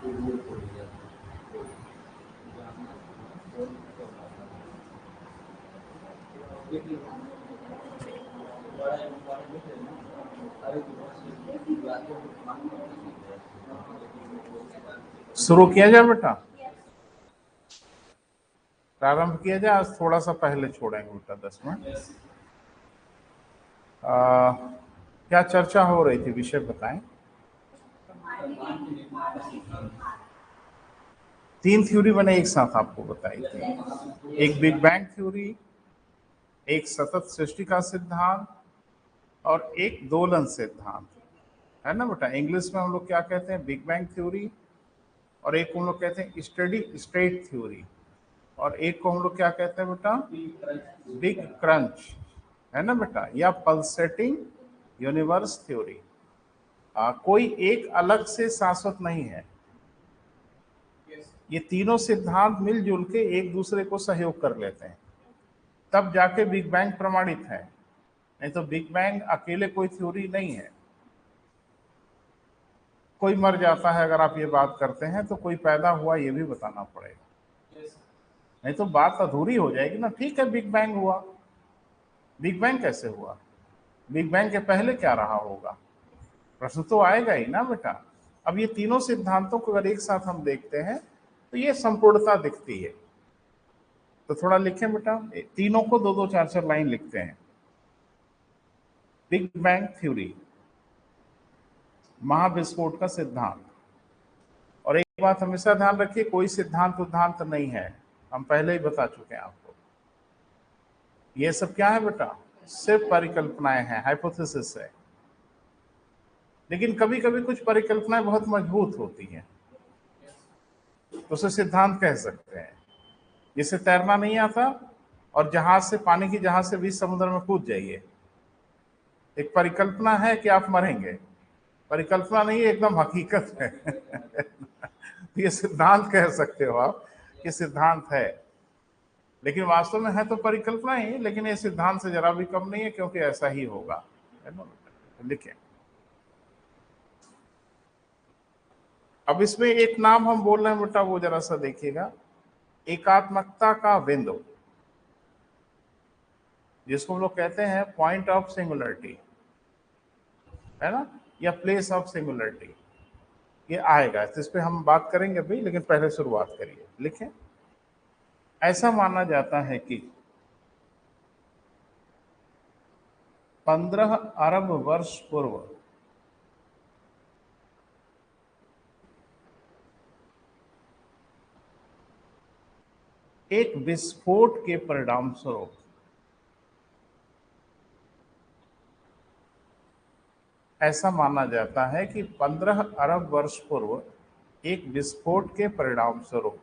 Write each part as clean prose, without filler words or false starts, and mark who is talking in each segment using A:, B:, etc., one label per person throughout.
A: शुरू किया जाए बेटा, प्रारंभ किया जाए। आज थोड़ा सा पहले छोड़ेंगे बेटा 10 मिनट। क्या चर्चा हो रही थी, विषय बताएं। 3 थ्योरी मैंने एक साथ आपको बताई थी, एक बिग बैंग थ्योरी, एक सतत सृष्टि का सिद्धांत और एक दोलन सिद्धांत, है ना बेटा। इंग्लिश में हम लोग क्या कहते हैं, बिग बैंग थ्योरी, और एक को हम लोग कहते हैं स्टेडी स्टेट थ्योरी, और एक को हम लोग क्या कहते हैं बेटा, बिग क्रंच, है ना बेटा, या पल्सेटिंग यूनिवर्स थ्योरी। कोई एक अलग से शाश्वत नहीं है, ये तीनों सिद्धांत मिलजुल के एक दूसरे को सहयोग कर लेते हैं, तब जाके बिग बैंग प्रमाणित है। नहीं तो बिग बैंग अकेले कोई थ्योरी नहीं है। कोई मर जाता है अगर आप ये बात करते हैं, तो कोई पैदा हुआ ये भी बताना पड़ेगा, नहीं तो बात अधूरी हो जाएगी ना। ठीक है, बिग बैंग हुआ, बिग बैंग कैसे हुआ, बिग बैंग के पहले क्या रहा होगा, प्रश्न तो आएगा ही ना बेटा। अब ये तीनों सिद्धांतों को अगर एक साथ हम देखते हैं तो ये संपूर्णता दिखती है। तो थोड़ा लिखें बेटा, तीनों को दो दो चार चार लाइन लिखते हैं। बिग बैंग थ्योरी, महाविस्फोट का सिद्धांत। और एक बात हमेशा ध्यान रखिए, कोई सिद्धांत उद्धांत नहीं है, हम पहले ही बता चुके हैं आपको। ये सब क्या है बेटा, सिर्फ परिकल्पनाएं हैं, हाइपोथेसिस है। लेकिन कभी कभी कुछ परिकल्पनाएं बहुत मजबूत होती हैं, तो उसे सिद्धांत कह सकते हैं। जिसे तैरना नहीं आता और जहाज से, पानी की जहाज से बीच समुद्र में कूद जाइए, एक परिकल्पना है कि आप मरेंगे, परिकल्पना नहीं है, एकदम हकीकत है। ये सिद्धांत कह सकते हो आप कि सिद्धांत है, लेकिन वास्तव में है तो परिकल्पना ही, लेकिन ये सिद्धांत से जरा भी कम नहीं है, क्योंकि ऐसा ही होगा, है ना। लिखें। अब इसमें एक नाम हम बोल रहे हैं बेटा, वो जरा सा देखिएगा, एकात्मकता का बिंदु, जिसको हम लोग कहते हैं पॉइंट ऑफ सिंगुलरिटी, है ना, या प्लेस ऑफ सिंगुलरिटी। ये आएगा, तो इस पे हम बात करेंगे भाई, लेकिन पहले शुरुआत करिए। लिखें। ऐसा माना जाता है कि 15 अरब वर्ष पूर्व एक विस्फोट के परिणाम स्वरूप ऐसा माना जाता है कि 15 अरब वर्ष पूर्व एक विस्फोट के परिणाम स्वरूप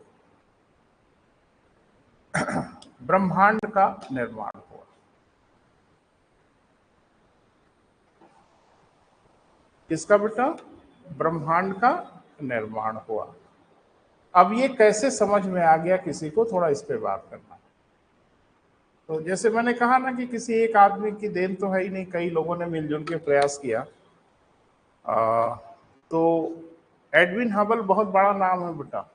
A: ब्रह्मांड का निर्माण हुआ। किसका बेटा, ब्रह्मांड का निर्माण हुआ। अब ये कैसे समझ में आ गया किसी को, थोड़ा इस पे बात करना। तो जैसे मैंने कहा ना कि किसी एक आदमी की देन तो है ही नहीं, कई लोगों ने मिलजुल के प्रयास किया। तो एडविन हबल बहुत बड़ा नाम है बेटा,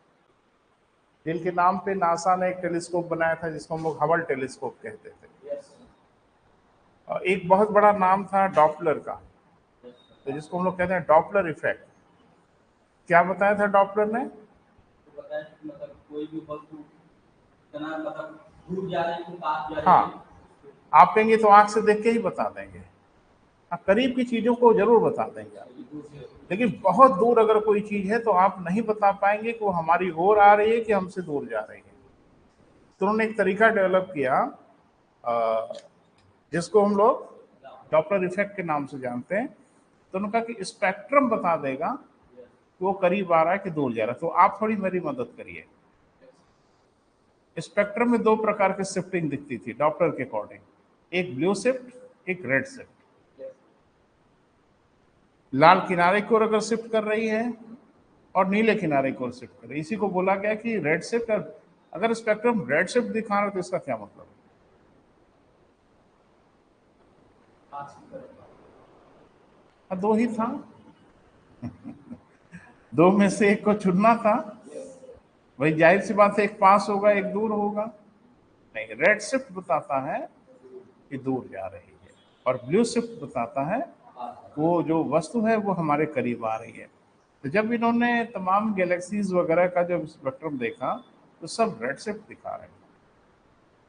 A: जिनके नाम पे नासा ने एक टेलीस्कोप बनाया था, जिसको हम लोग हबल टेलीस्कोप कहते थे। और एक बहुत बड़ा नाम था डॉपलर का, तो जिसको हम लोग कहते हैं डॉपलर इफेक्ट। क्या बताया था डॉपलर ने, हाँ, आप कहेंगे तो आंख से देख के ही बता देंगे, हाँ, करीब की चीजों को जरूर बता देंगे आप, लेकिन बहुत दूर अगर कोई चीज है तो आप नहीं बता पाएंगे कि वो हमारी ओर आ रही है कि हमसे दूर जा रही है। तो उन्होंने एक तरीका डेवलप किया, जिसको हम लोग डॉपलर इफेक्ट के नाम से जानते हैं। तो उन्होंने कहा कि स्पेक्ट्रम बता देगा कि वो करीब आ रहा है कि दूर जा रहा है। तो आप थोड़ी मेरी मदद करिए। स्पेक्ट्रम में दो प्रकार की शिफ्टिंग दिखती थी डॉपलर के अकॉर्डिंग, एक ब्लू शिफ्ट, एक रेड शिफ्ट। लाल किनारे की ओर अगर शिफ्ट कर रही है और नीले किनारे की ओर शिफ्ट कर रही है, इसी को बोला गया कि रेड शिफ्ट। अगर स्पेक्ट्रम रेड शिफ्ट दिखा रहा है तो इसका क्या मतलब है, दो ही था। दो में से एक को चुनना था। भाई जाहिर सी बात है, एक पास होगा एक दूर होगा। नहीं, रेड शिफ्ट बताता है कि दूर जा रही है, और ब्लू शिफ्ट बताता है वो जो वस्तु है वो हमारे करीब आ रही है। तो जब इन्होंने तमाम गैलेक्सीज वगैरह का जब स्पेक्ट्रम देखा तो सब रेड शिफ्ट दिखा रहे हैं,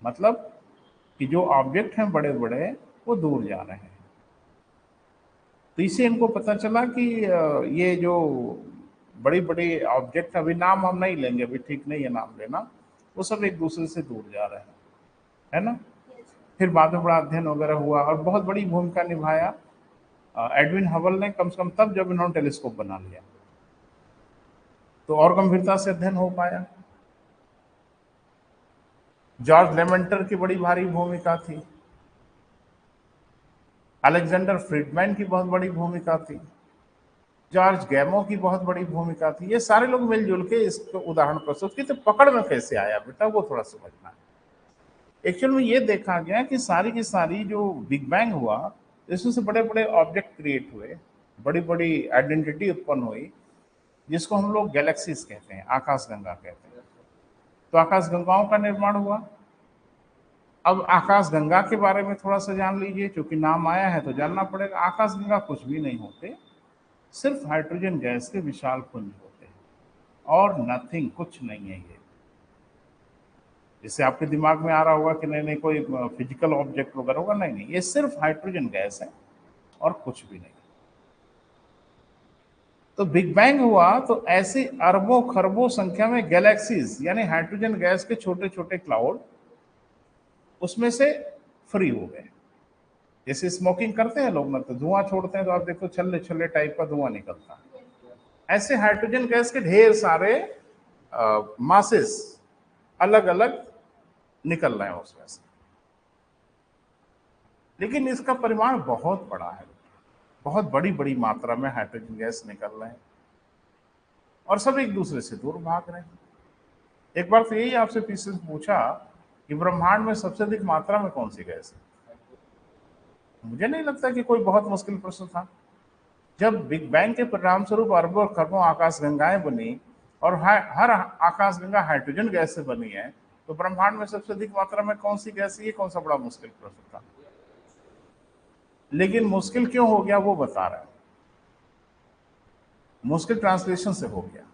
A: मतलब कि जो ऑब्जेक्ट हैं बड़े बड़े वो दूर जा रहे हैं। तो इससे इनको पता चला कि ये जो बड़ी बड़ी ऑब्जेक्ट, अभी नाम हम नहीं लेंगे, अभी ठीक नहीं है नाम लेना, वो सब एक दूसरे से दूर जा रहे हैं, है ना। फिर बाद में बड़ा अध्ययन वगैरह हुआ और बहुत बड़ी भूमिका निभाया एडविन हबल ने, कम से कम तब जब इन्होंने टेलीस्कोप बना लिया तो और गंभीरता से अध्ययन हो पाया। जॉर्ज लेमेंटर की बड़ी भारी भूमिका थी, अलेक्जेंडर फ्रीडमैन की बहुत बड़ी भूमिका थी, जॉर्ज गैमो की बहुत बड़ी भूमिका थी। ये सारे लोग मिलजुल के इसको उदाहरण प्रस्तुत की। तो पकड़ में कैसे आया बेटा, वो थोड़ा समझना है। एक्चुअल में ये देखा गया कि सारी की सारी जो बिग बैंग हुआ, इसमें से बड़े बड़े ऑब्जेक्ट क्रिएट हुए, बड़ी बड़ी आइडेंटिटी उत्पन्न हुई, जिसको हम लोग गैलेक्सीज कहते हैं, आकाशगंगा कहते हैं। तो आकाशगंगाओं का निर्माण हुआ। अब आकाशगंगा के बारे में थोड़ा सा जान लीजिए, क्योंकि नाम आया है तो जानना पड़ेगा। आकाशगंगा कुछ भी नहीं होते, सिर्फ हाइड्रोजन गैस के विशाल पुंज होते हैं, और नथिंग, कुछ नहीं है ये। जिससे आपके दिमाग में आ रहा होगा कि नहीं नहीं कोई फिजिकल ऑब्जेक्ट वगैरह होगा, नहीं नहीं, ये सिर्फ हाइड्रोजन गैस है और कुछ भी नहीं। तो बिग बैंग हुआ तो ऐसी अरबों खरबों संख्या में गैलेक्सीज, यानी हाइड्रोजन गैस के छोटे छोटे क्लाउड उसमें से फ्री हो गए। जैसे स्मोकिंग करते हैं लोग ना, तो धुआं छोड़ते हैं तो आप देखो छल्ले छल्ले टाइप का धुआं निकलता है। ऐसे हाइड्रोजन गैस के ढेर सारे मासेस अलग अलग निकल रहे हैं उसमें से। लेकिन इसका परिमाण बहुत बड़ा है, बहुत बड़ी बड़ी मात्रा में हाइड्रोजन गैस निकल रहे हैं, और सब एक दूसरे से दूर भाग रहे हैं। एक बार तो यही आपसे पीछे पूछा कि ब्रह्मांड में सबसे अधिक मात्रा में कौन सी गैस है। मुझे नहीं लगता कि कोई बहुत मुश्किल प्रश्न था। जब बिग बैंग के परिणाम स्वरूप अरबों खरबों आकाशगंगाएं बनी, और हर आकाशगंगा हाइड्रोजन गैस से बनी है, तो ब्रह्मांड में सबसे अधिक मात्रा में कौन सी गैस है, ये कौन सा बड़ा मुश्किल प्रश्न था। लेकिन मुश्किल क्यों हो गया वो बता रहा है। मुश्किल ट्रांसलेशन से हो गया।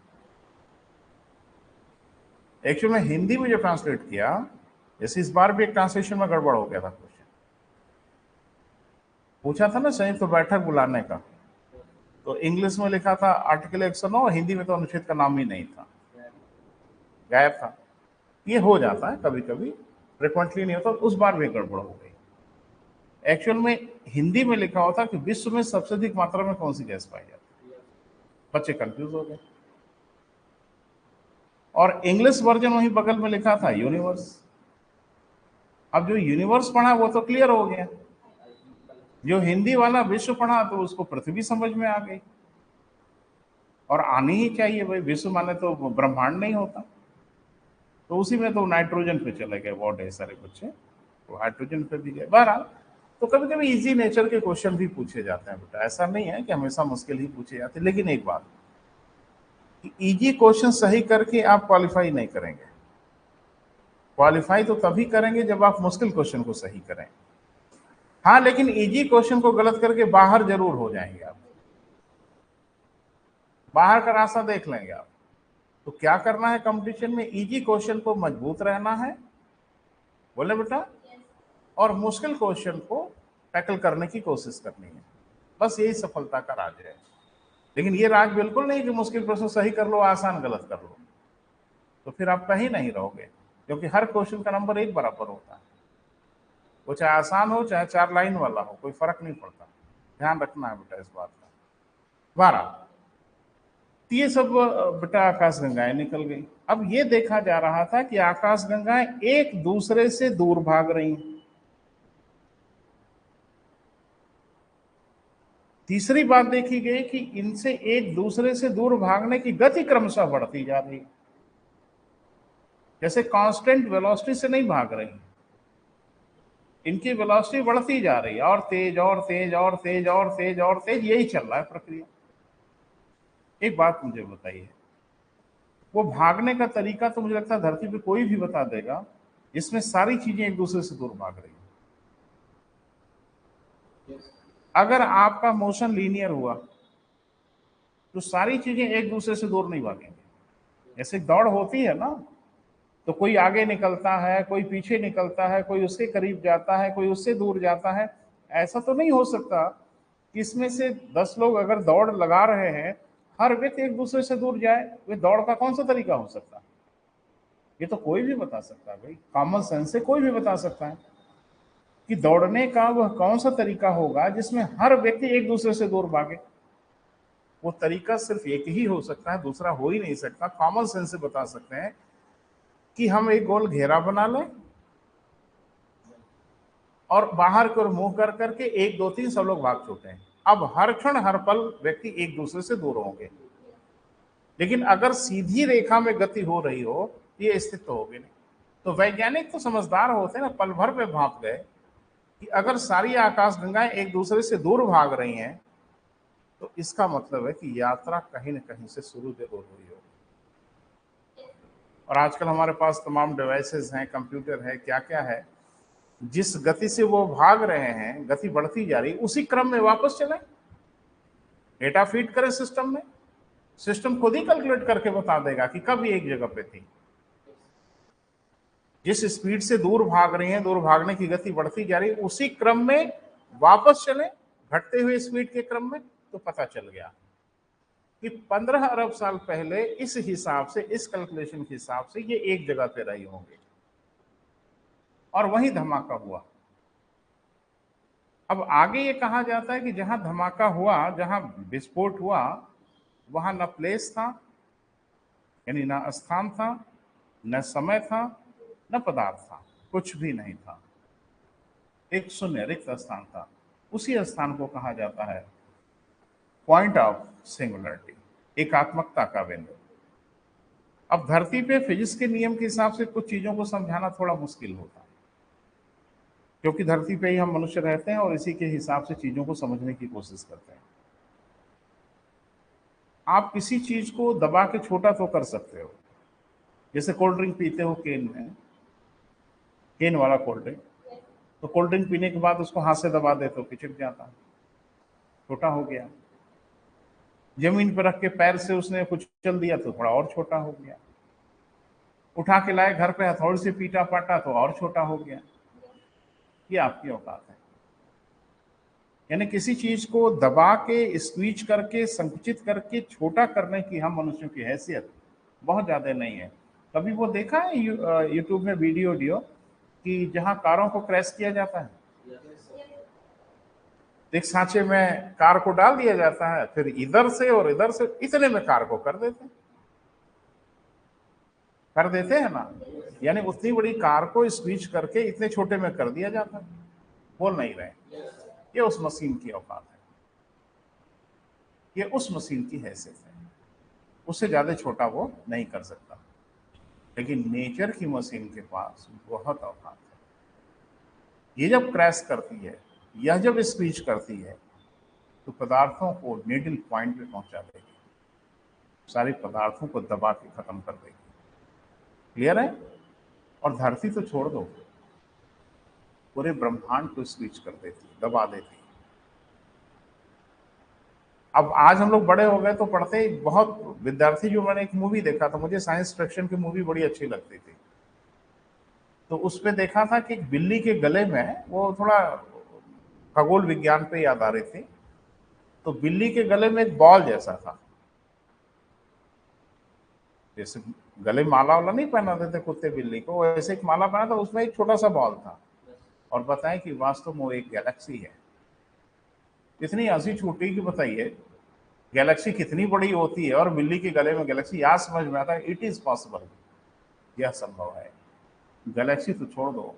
A: एक्चुअली में हिंदी में जो ट्रांसलेट किया, जैसे इस बार भी एक ट्रांसलेशन में गड़बड़ हो गया था। क्वेश्चन पूछा था ना संयुक्त बैठक बुलाने का, तो इंग्लिश में लिखा था आर्टिकल 109, हिंदी में तो अनुच्छेद का नाम ही नहीं था, गायब था। ये हो जाता है कभी कभी, फ्रिक्वेंटली नहीं होता। उस बार भी गड़बड़ हो गई। एक्चुअल में हिंदी में लिखा होता कि विश्व में सबसे अधिक मात्रा में कौन सी गैस पाई जाती है। बच्चे कंफ्यूज हो गए, और इंग्लिश वर्जन वहीं बगल में लिखा था यूनिवर्स। अब जो यूनिवर्स पढ़ा वो तो क्लियर हो गया, जो हिंदी वाला विश्व पढ़ा तो उसको पृथ्वी समझ में आ गई। और आनी ही चाहिए भाई, विश्व माने तो ब्रह्मांड नहीं होता। तो उसी में तो नाइट्रोजन पे चले गए बहुत ढेर सारे बच्चे, तो हाइड्रोजन पे भी गए। बहरहाल, तो कभी कभी इजी नेचर के क्वेश्चन भी पूछे जाते हैं बेटा, ऐसा नहीं है कि हमेशा मुश्किल ही पूछे जाते। लेकिन एक बात, इजी क्वेश्चन सही करके आप क्वालिफाई नहीं करेंगे। क्वालिफाई तो तभी करेंगे जब आप मुश्किल क्वेश्चन को सही करें। हाँ, लेकिन इजी क्वेश्चन को गलत करके बाहर जरूर हो जाएंगे आप, बाहर का रास्ता देख लेंगे आप। तो क्या करना है कंपटीशन में, इजी क्वेश्चन को मजबूत रहना है, बोले बेटा, और मुश्किल क्वेश्चन को टैकल करने की कोशिश करनी है। बस यही सफलता का राज है। लेकिन ये राज बिल्कुल नहीं कि मुश्किल प्रश्न सही कर लो आसान गलत कर लो, तो फिर आप कहीं नहीं रहोगे, क्योंकि हर क्वेश्चन का नंबर एक बराबर होता है। वो चाहे आसान हो चाहे 4 लाइन वाला हो, कोई फर्क नहीं पड़ता। ध्यान रखना है बेटा इस बात का। 12, तो ये सब बेटा आकाशगंगाएं निकल गई। अब ये देखा जा रहा था कि आकाशगंगाएं एक दूसरे से दूर भाग रही। तीसरी बात देखी गई कि इनसे एक दूसरे से दूर भागने की गति क्रमशः बढ़ती जा रही, जैसे कांस्टेंट वेलोसिटी से नहीं भाग रही, इनकी वेलोसिटी बढ़ती जा रही है, और तेज और तेज और तेज और तेज और तेज, यही चल रहा है प्रक्रिया। एक बात मुझे बताइए, वो भागने का तरीका तो मुझे लगता है धरती पे कोई भी बता देगा, इसमें सारी चीजें एक दूसरे से दूर भाग रही हैं। अगर आपका मोशन लीनियर हुआ तो सारी चीजें एक दूसरे से दूर नहीं भागेंगी। ऐसे दौड़ होती है ना, तो कोई आगे निकलता है, कोई पीछे निकलता है, कोई उसके करीब जाता है, कोई उससे दूर जाता है। ऐसा तो नहीं हो सकता कि इसमें से 10 लोग अगर दौड़ लगा रहे हैं, हर व्यक्ति एक दूसरे से दूर जाए। वे दौड़ का कौन सा तरीका हो सकता है? ये तो कोई भी बता सकता है भाई, कॉमन सेंस से कोई भी बता सकता है कि दौड़ने का वह कौन सा तरीका होगा जिसमें हर व्यक्ति एक दूसरे से दूर भागे। वो तरीका सिर्फ एक ही हो सकता है, दूसरा हो ही नहीं सकता। कॉमन सेंस से बता सकते हैं कि हम एक गोल घेरा बना लें और बाहर की ओर मुंह कर करके 1 2 3 सब लोग भाग छूटे हैं। अब हर क्षण हर पल व्यक्ति एक दूसरे से दूर होंगे, लेकिन अगर सीधी रेखा में गति हो रही हो, ये स्थिति तो होगी नहीं। तो वैज्ञानिक तो समझदार होते हैं ना, पल भर में भाप गए कि अगर सारी आकाशगंगाएं एक दूसरे से दूर भाग रही हैं, तो इसका मतलब है कि यात्रा कहीं न कहीं से शुरू जरूर हुई होगी। और आजकल हमारे पास तमाम डिवाइसेस हैं, कंप्यूटर है, क्या क्या है, जिस गति से वो भाग रहे हैं, गति बढ़ती जा रही, उसी क्रम में वापस चले, डेटा फीड करें सिस्टम में, सिस्टम खुद ही कैलकुलेट करके बता देगा कि कब ये एक जगह पे थी। जिस स्पीड से दूर भाग रही हैं, दूर भागने की गति बढ़ती जा रही है, उसी क्रम में वापस चले घटते हुए स्पीड के क्रम में, तो पता चल गया कि 15 अरब साल पहले इस हिसाब से, इस कैलकुलेशन के हिसाब से ये एक जगह पे रही होंगे और वहीं धमाका हुआ। अब आगे ये कहा जाता है कि जहां धमाका हुआ, जहां विस्फोट हुआ, वहां न प्लेस था, यानी ना स्थान था, न समय था, न पदार्थ था, कुछ भी नहीं था। एक शून्य रिक्त स्थान था। उसी स्थान को कहा जाता है पॉइंट ऑफ सिंगुलरिटी, एकात्मकता का बिंदु। अब धरती पे फिजिक्स के नियम के हिसाब से कुछ चीजों को समझाना थोड़ा मुश्किल होता है, क्योंकि धरती पे ही हम मनुष्य रहते हैं और इसी के हिसाब से चीजों को समझने की कोशिश करते हैं। आप किसी चीज को दबा के छोटा तो कर सकते हो, जैसे कोल्ड ड्रिंक पीते हो केन में, केन वाला कोल्ड ड्रिंक, तो कोल्ड ड्रिंक पीने के बाद उसको हाथ से दबा देते हो, पिचक जाता है, छोटा हो गया। जमीन पर रख के पैर से उसने कुछ चल दिया तो थोड़ा और छोटा हो गया। उठा के लाए घर पे, हथौड़ी से पीटा पाटा तो और छोटा हो गया। ये आपकी औकात है। यानी किसी चीज को दबा के, स्क्वीज करके, संकुचित करके छोटा करने की हम मनुष्यों की हैसियत बहुत ज्यादा नहीं है। कभी वो देखा है यूट्यूब में वीडियो कि जहां कारों को क्रैश किया जाता है, एक सांचे में कार को डाल दिया जाता है, फिर इधर से और इधर से इतने में कार को कर देते हैं ना। यानी उतनी बड़ी कार को स्क्वीज करके इतने छोटे में कर दिया जाता है। बोल नहीं रहे, ये उस मशीन की औकात है, ये उस मशीन की हैसियत है। उससे ज्यादा छोटा वो नहीं कर सकता। लेकिन नेचर की मशीन के पास बहुत औकात है। ये जब क्रैश करती है, यह जब स्क्वीज करती है, तो पदार्थों को नीडल पॉइंट पे पहुंचा देगी, सारे पदार्थों को दबा के खत्म कर देगी। क्लियर है? और धरती तो छोड़ दो, पूरे ब्रह्मांड को स्क्वीज कर देती, दबा देती। अब आज हम लोग बड़े हो गए तो पढ़ते ही बहुत विद्यार्थी, जो मैंने एक मूवी देखा था, मुझे साइंस फिक्शन की मूवी बड़ी अच्छी लगती थी, तो उस पे देखा था कि एक बिल्ली के गले में, वो थोड़ा खगोल विज्ञान पे याद आ रही थी, तो बिल्ली के गले में एक बॉल जैसा था, जैसे गले माला वाला नहीं पहना देते कुत्ते बिल्ली को, वैसे एक माला पहना था, उसमें एक छोटा सा बॉल था। और बताएं कि वास्तव में वो एक गैलेक्सी है। इतनी हंसी छूटी कि बताइए गैलेक्सी कितनी बड़ी होती है और बिल्ली के गले में गैलेक्सी। आज समझ में आता है, इट इज पॉसिबल, यह संभव है। गैलेक्सी तो छोड़ दो,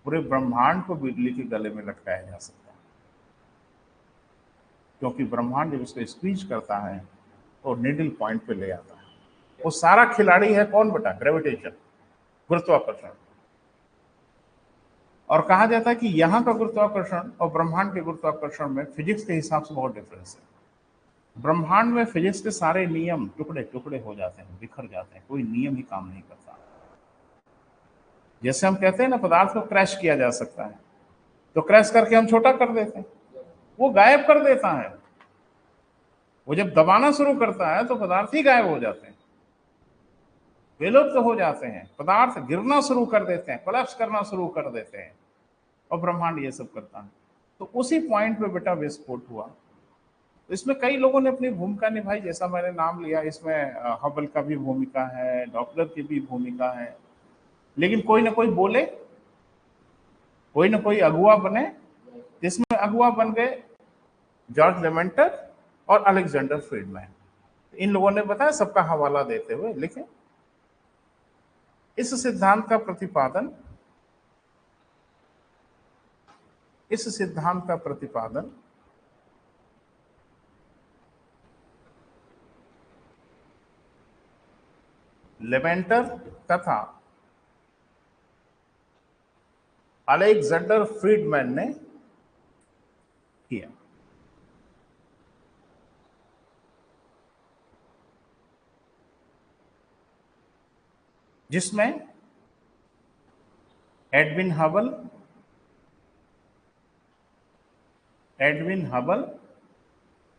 A: पूरे ब्रह्मांड को बिल्ली के गले में लटकाया जा सकता है, क्योंकि ब्रह्मांड जब उसको स्क्वीज करता है तो निडल पॉइंट पे ले आता है। वो सारा खिलाड़ी है कौन बेटा? ग्रेविटेशन, गुरुत्वाकर्षण। और कहा जाता है कि यहाँ का गुरुत्वाकर्षण और ब्रह्मांड के गुरुत्वाकर्षण में फिजिक्स के हिसाब से बहुत डिफरेंस है। ब्रह्मांड में फिजिक्स के सारे नियम टुकड़े टुकड़े हो जाते हैं, बिखर जाते हैं, कोई नियम ही काम नहीं करता। जैसे हम कहते हैं ना, पदार्थ को क्रैश किया जा सकता है, तो क्रैश करके हम छोटा कर देते हैं, वो गायब कर देता है। वो जब दबाना शुरू करता है तो पदार्थ ही गायब हो जाते हैं, विलुप्त हो जाते हैं, पदार्थ गिरना शुरू कर देते हैं, कोलैप्स करना शुरू कर देते हैं, और ब्रह्मांड ये सब करता है। तो उसी पॉइंट पे बेटा विस्फोट हुआ। तो इसमें कई लोगों ने अपनी भूमिका निभाई, जैसा मैंने नाम लिया, इसमें हबल का भी भूमिका है, डॉप्लर की भी भूमिका है, लेकिन कोई ना कोई बोले, कोई ना कोई अगुआ बने, जिसमें अगुआ बन गए जॉर्ज लेमेंटर और अलेक्जेंडर फ्रीडमैन। इन लोगों ने बताया, सबका हवाला देते हुए लिखे, इस सिद्धांत का प्रतिपादन लेमेंटर तथा अलेक्जेंडर फ्रीडमैन ने किया। जिसमें एडविन हबल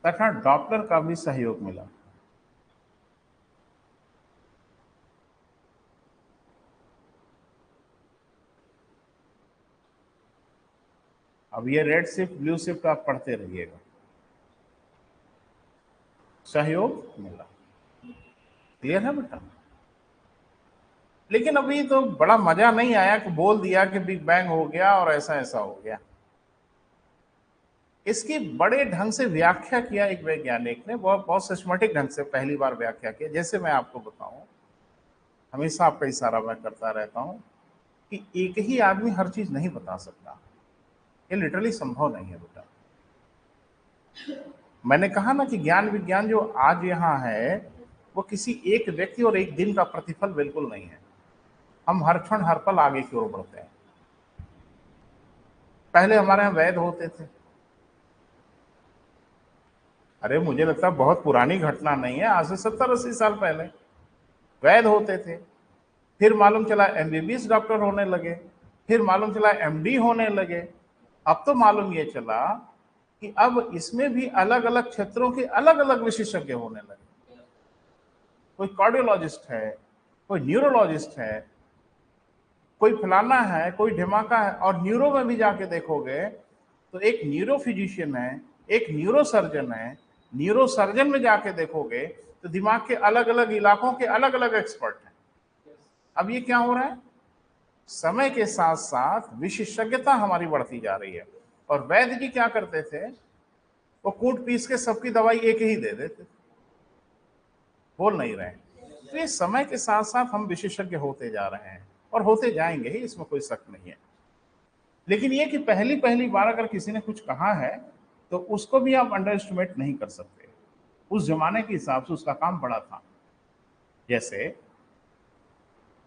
A: तथा डॉप्लर का भी सहयोग मिला। अब ये रेड शिफ्ट ब्लू शिफ्ट आप पढ़ते रहिएगा, सहयोग मिला। क्लियर है बेटा? लेकिन अभी तो बड़ा मजा नहीं आया कि बोल दिया कि बिग बैंग हो गया और ऐसा ऐसा हो गया। इसकी बड़े ढंग से व्याख्या किया एक वैज्ञानिक ने, बहुत सिस्टमेटिक ढंग से पहली बार व्याख्या किया। जैसे मैं आपको बताऊं, हमेशा आपका इशारा मैं करता रहता हूं कि एक ही आदमी हर चीज नहीं बता सकता, ये लिटरली संभव नहीं है बेटा। मैंने कहा ना कि ज्ञान विज्ञान जो आज यहाँ है वो किसी एक व्यक्ति और एक दिन का प्रतिफल बिल्कुल नहीं है। हम हर क्षण हर पल आगे की ओर बढ़ते हैं। पहले हमारे यहाँ वैद होते थे, अरे मुझे लगता है बहुत पुरानी घटना नहीं है, आज से 70-80 साल पहले वैद होते थे। फिर मालूम चला एमबीबीएस डॉक्टर होने लगे, फिर मालूम चला एमडी होने लगे। अब तो मालूम ये चला कि अब इसमें भी अलग अलग क्षेत्रों के अलग अलग विशेषज्ञ होने लगे। कोई कार्डियोलॉजिस्ट है, कोई न्यूरोलॉजिस्ट है, कोई फलाना है, कोई ढिमाका है। और न्यूरो में भी जाके देखोगे तो एक न्यूरो फिजिशियन है, एक न्यूरो सर्जन है। न्यूरो सर्जन में जाके देखोगे तो दिमाग के अलग अलग इलाकों के अलग अलग एक्सपर्ट हैं। अब ये क्या हो रहा है? समय के साथ साथ विशेषज्ञता हमारी बढ़ती जा रही है। और वैद्य जी क्या करते थे, वो कूट पीस के सबकी दवाई एक ही दे देते, बोल नहीं रहे। तो ये समय के साथ साथ हम विशेषज्ञ होते जा रहे हैं और होते जाएंगे ही, इसमें कोई शक नहीं है। लेकिन ये कि पहली पहली बार अगर किसी ने कुछ कहा है तो उसको भी आप अंडर एस्टिमेट नहीं कर सकते। उस जमाने के हिसाब से उसका काम बड़ा था। जैसे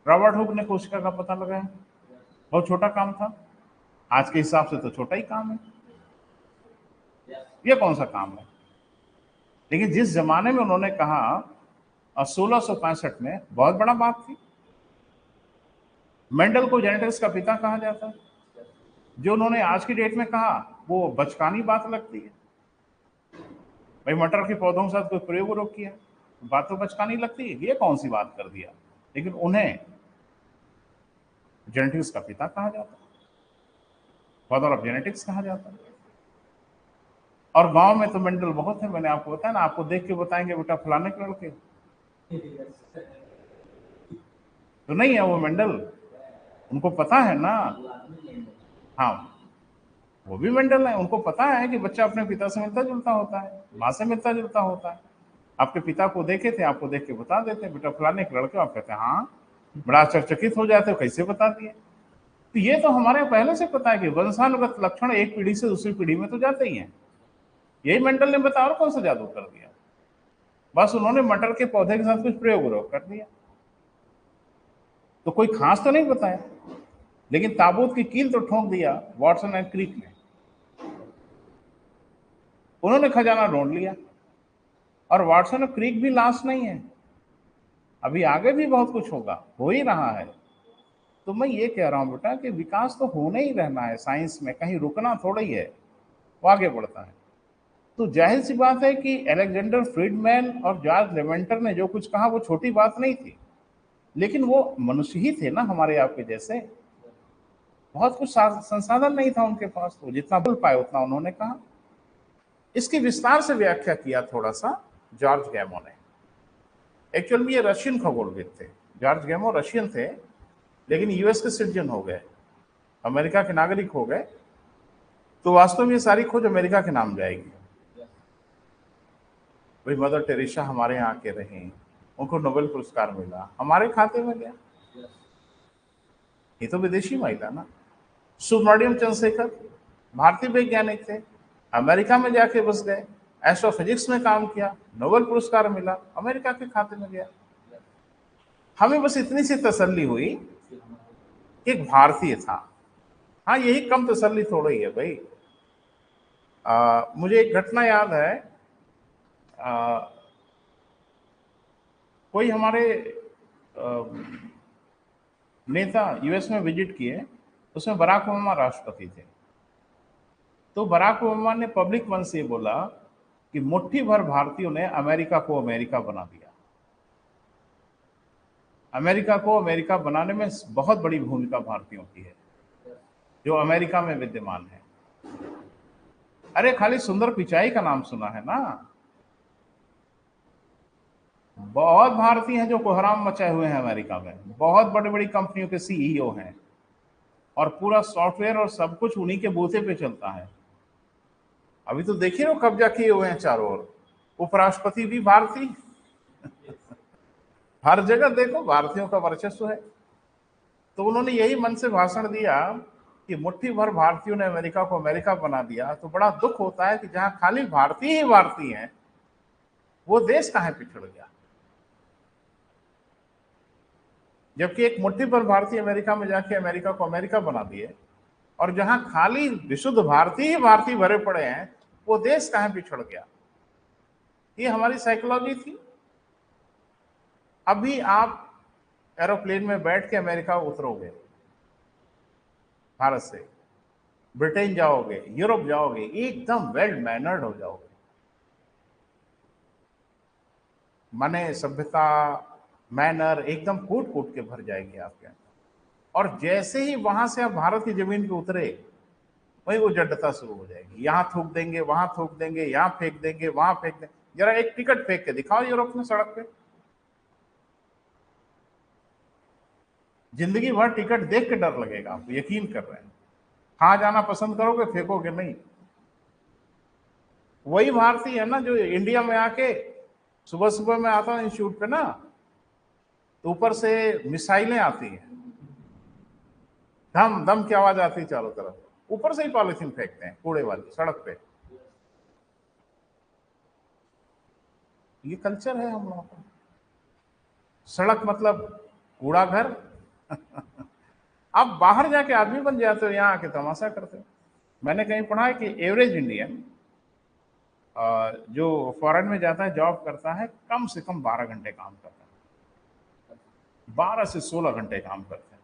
A: रॉबर्ट हुक ने कोशिका का पता लगाया, बहुत छोटा काम था, आज के हिसाब से तो छोटा ही काम है, ये कौन सा काम है। लेकिन जिस जमाने में उन्होंने कहा 1665 में, बहुत बड़ा बात थी। मेंडल को जेनेटिक्स का पिता कहा जाता है। जो उन्होंने आज की डेट में कहा वो बचकानी बात लगती है। भाई मटर के पौधों के साथ कोई प्रयोग रोक किया, बात तो बचकानी लगती है, ये कौन सी बात कर दिया। लेकिन उन्हें जेनेटिक्स का पिता कहा जाता है, फादर ऑफ जेनेटिक्स कहा जाता है। और गांव में तो मेंडल बहुत है, मैंने आपको बताया ना, आपको देख के बताएंगे बेटा फलाने के लड़के तो नहीं है वो मेंडल, उनको पता है ना। हाँ, वो भी मेंडल है, उनको पता है कि बच्चा अपने पिता से मिलता जुलता होता है, माँ से मिलता जुलता होता है। आपके पिता को देखे थे, आपको देख के बता देते बेटा फलाने के लड़के। आप कहते हैं हाँ, बड़ा आश्चर्यचकित हो जाते हो, कैसे बता दिए। तो ये तो हमारे पहले से पता है कि वंशानुगत लक्षण एक पीढ़ी से दूसरी पीढ़ी में तो जाते ही हैं। यही मेंडल ने बताया, और कौन सा जादू कर दिया। बस उन्होंने मटर के पौधे के साथ कुछ प्रयोग कर दिया, तो कोई खास तो नहीं बताया। लेकिन ताबूत की कील तो ठोक दिया वॉटसन एंड क्रिक ने। उन्होंने खजाना ढूंढ लिया। और वाटसन और क्रिक भी लास्ट नहीं है, अभी आगे भी बहुत कुछ होगा, हो ही रहा है। तो मैं ये कह रहा हूँ बेटा कि विकास तो होने ही रहना है साइंस में, कहीं रुकना थोड़ा ही है, वो आगे बढ़ता है। तो जाहिर सी बात है कि अलेक्जेंडर फ्रीडमैन और जॉर्ज लेवेंटर ने जो कुछ कहा वो छोटी बात नहीं थी, लेकिन वो मनुष्य ही थे ना हमारे आपके जैसे, बहुत कुछ संसाधन नहीं था उनके पास, तो जितना बोल पाए उतना उन्होंने कहा। इसकी विस्तार से व्याख्या किया थोड़ा सा जॉर्ज गैमो ने। एक्चुअल में ये रशियन खगोलविद थे, जॉर्ज गैमो रशियन थे, लेकिन यूएस के सिटीजन हो गए, अमेरिका के नागरिक हो गए। तो वास्तव में ये सारी खोज अमेरिका के नाम जाएगी। भाई मदर टेरेसा हमारे यहाँ के रहे, उनको नोबेल पुरस्कार मिला, हमारे खाते में गया, ये तो विदेशी महिला ना। सुब्रमण्यम चंद्रशेखर भारतीय वैज्ञानिक थे, अमेरिका में जाके बस गए, एस्ट्रोफिजिक्स में काम किया, नोबेल पुरस्कार मिला, अमेरिका के खाते में गया। हमें बस इतनी सी तसल्ली हुई कि एक भारतीय था। हाँ, यही कम तसल्ली थोड़ी ही है भाई। मुझे एक घटना याद है, कोई हमारे नेता यूएस में विजिट किए, उसमें बराक ओबामा राष्ट्रपति थे। तो बराक ओबामा ने पब्लिक मन से बोला कि मुट्ठी भर भारतीयों ने अमेरिका को अमेरिका बना दिया, अमेरिका को अमेरिका बनाने में बहुत बड़ी भूमिका भारतीयों की है जो अमेरिका में विद्यमान है। अरे खाली सुंदर पिचाई का नाम सुना है ना, बहुत भारतीय हैं जो कोहराम मचाए हुए हैं अमेरिका में, बहुत बड़ी बड़ी कंपनियों के सीईओ हैं, और पूरा सॉफ्टवेयर और सब कुछ उन्हीं के बूथे पे चलता है। अभी तो देखिए वो कब्जा किए हुए हैं चारों ओर, उपराष्ट्रपति भी भारतीय हर जगह देखो भारतीयों का वर्चस्व है। तो उन्होंने यही मन से भाषण दिया कि मुट्ठी भर भारतीयों ने अमेरिका को अमेरिका बना दिया। तो बड़ा दुख होता है कि जहां खाली भारतीय ही भारतीय हैं, वो देश कहां पिछड़ गया। जबकि एक मुट्ठी भर भारतीय अमेरिका में जाके अमेरिका को अमेरिका बना दिए, और जहां खाली विशुद्ध भारतीय ही भारतीय भरे पड़े हैं, वो देश कहां पिछड़ गया। ये हमारी साइकोलॉजी थी। अभी आप एरोप्लेन में बैठ के अमेरिका उतरोगे, भारत से ब्रिटेन जाओगे, यूरोप जाओगे, एकदम वेल मैनर्ड हो जाओगे, माने सभ्यता मैनर एकदम कूट कूट के भर जाएगी आपके अंदर। और जैसे ही वहां से आप भारत की जमीन पे उतरे, वही वो जड्डता शुरू हो जाएगी, यहां थूक देंगे, वहां थूक देंगे, यहां फेंक देंगे, वहां फेंक देंगे। जरा एक टिकट फेंक के दिखाओ यूरोप में सड़क पे, जिंदगी भर टिकट देख के डर लगेगा आपको, यकीन कर रहे हैं। कहां जाना पसंद करोगे, फेंकोगे नहीं। वही भारतीय है ना जो इंडिया में आके सुबह सुबह में आता है इंस्टीट्यूट पे ना, तो ऊपर से मिसाइलें आती हैं, धम धम की आवाज आती है चारों तरफ, ऊपर से ही पॉलिथीन फेंकते हैं कूड़े वाली सड़क पे। ये कल्चर है हम लोगों का। सड़क मतलब कूड़ा घर आप बाहर जाके आदमी बन जाते हो, यहां आके तमाशा करते हो। मैंने कहीं पढ़ा है कि एवरेज इंडियन जो फॉरेन में जाता है जॉब करता है, कम से कम 12 घंटे काम करता है, 12 से 16 घंटे काम करते हैं,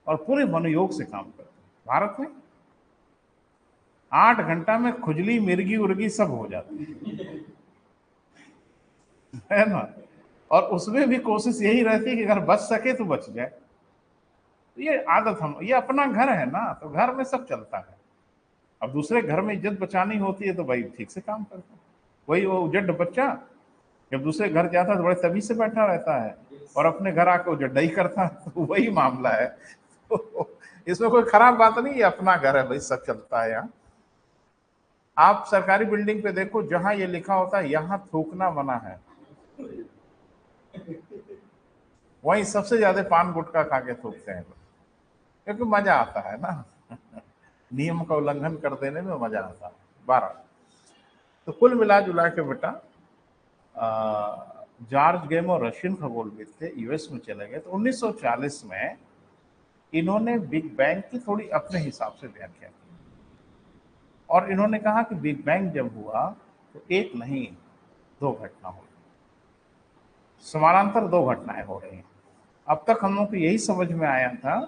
A: और पूरे मनोयोग से काम करते हैं। भारत में 8 घंटा में खुजली मिर्गी उर्गी सब हो जाती है ना। और उसमें भी कोशिश यही रहती है कि अगर बच सके तो बच जाए। ये आदत हम, ये अपना घर है ना, तो घर में सब चलता है। अब दूसरे घर में इज्जत बचानी होती है तो भाई ठीक से काम करता है। वही वो उजड्ड बच्चा जब दूसरे घर जाता है तो बड़े तमीज से बैठा रहता है, और अपने घर आकर उजड्डा ही करता है, तो वही मामला है। तो इसमें कोई खराब बात नहीं है, अपना घर है भाई, सब चलता है यहाँ। आप सरकारी बिल्डिंग पे देखो, जहां ये लिखा होता है यहां थूकना मना है, वहीं सबसे ज्यादा पान गुटखा खा के थूकते हैं, क्योंकि मजा आता है ना नियम का उल्लंघन कर देने में मजा आता है। 12। तो कुल मिला जुला के बेटा जॉर्ज गैमो रशियन खगोलविद थे, यूएस में चले गए। तो 1940 में इन्होंने बिग बैंग की थोड़ी अपने हिसाब से व्याख्या की, और इन्होंने कहा कि बिग बैंग जब हुआ तो एक नहीं, दो घटना हो रही, समानांतर दो घटनाएं हो रही हैं। अब तक हम लोग को यही समझ में आया था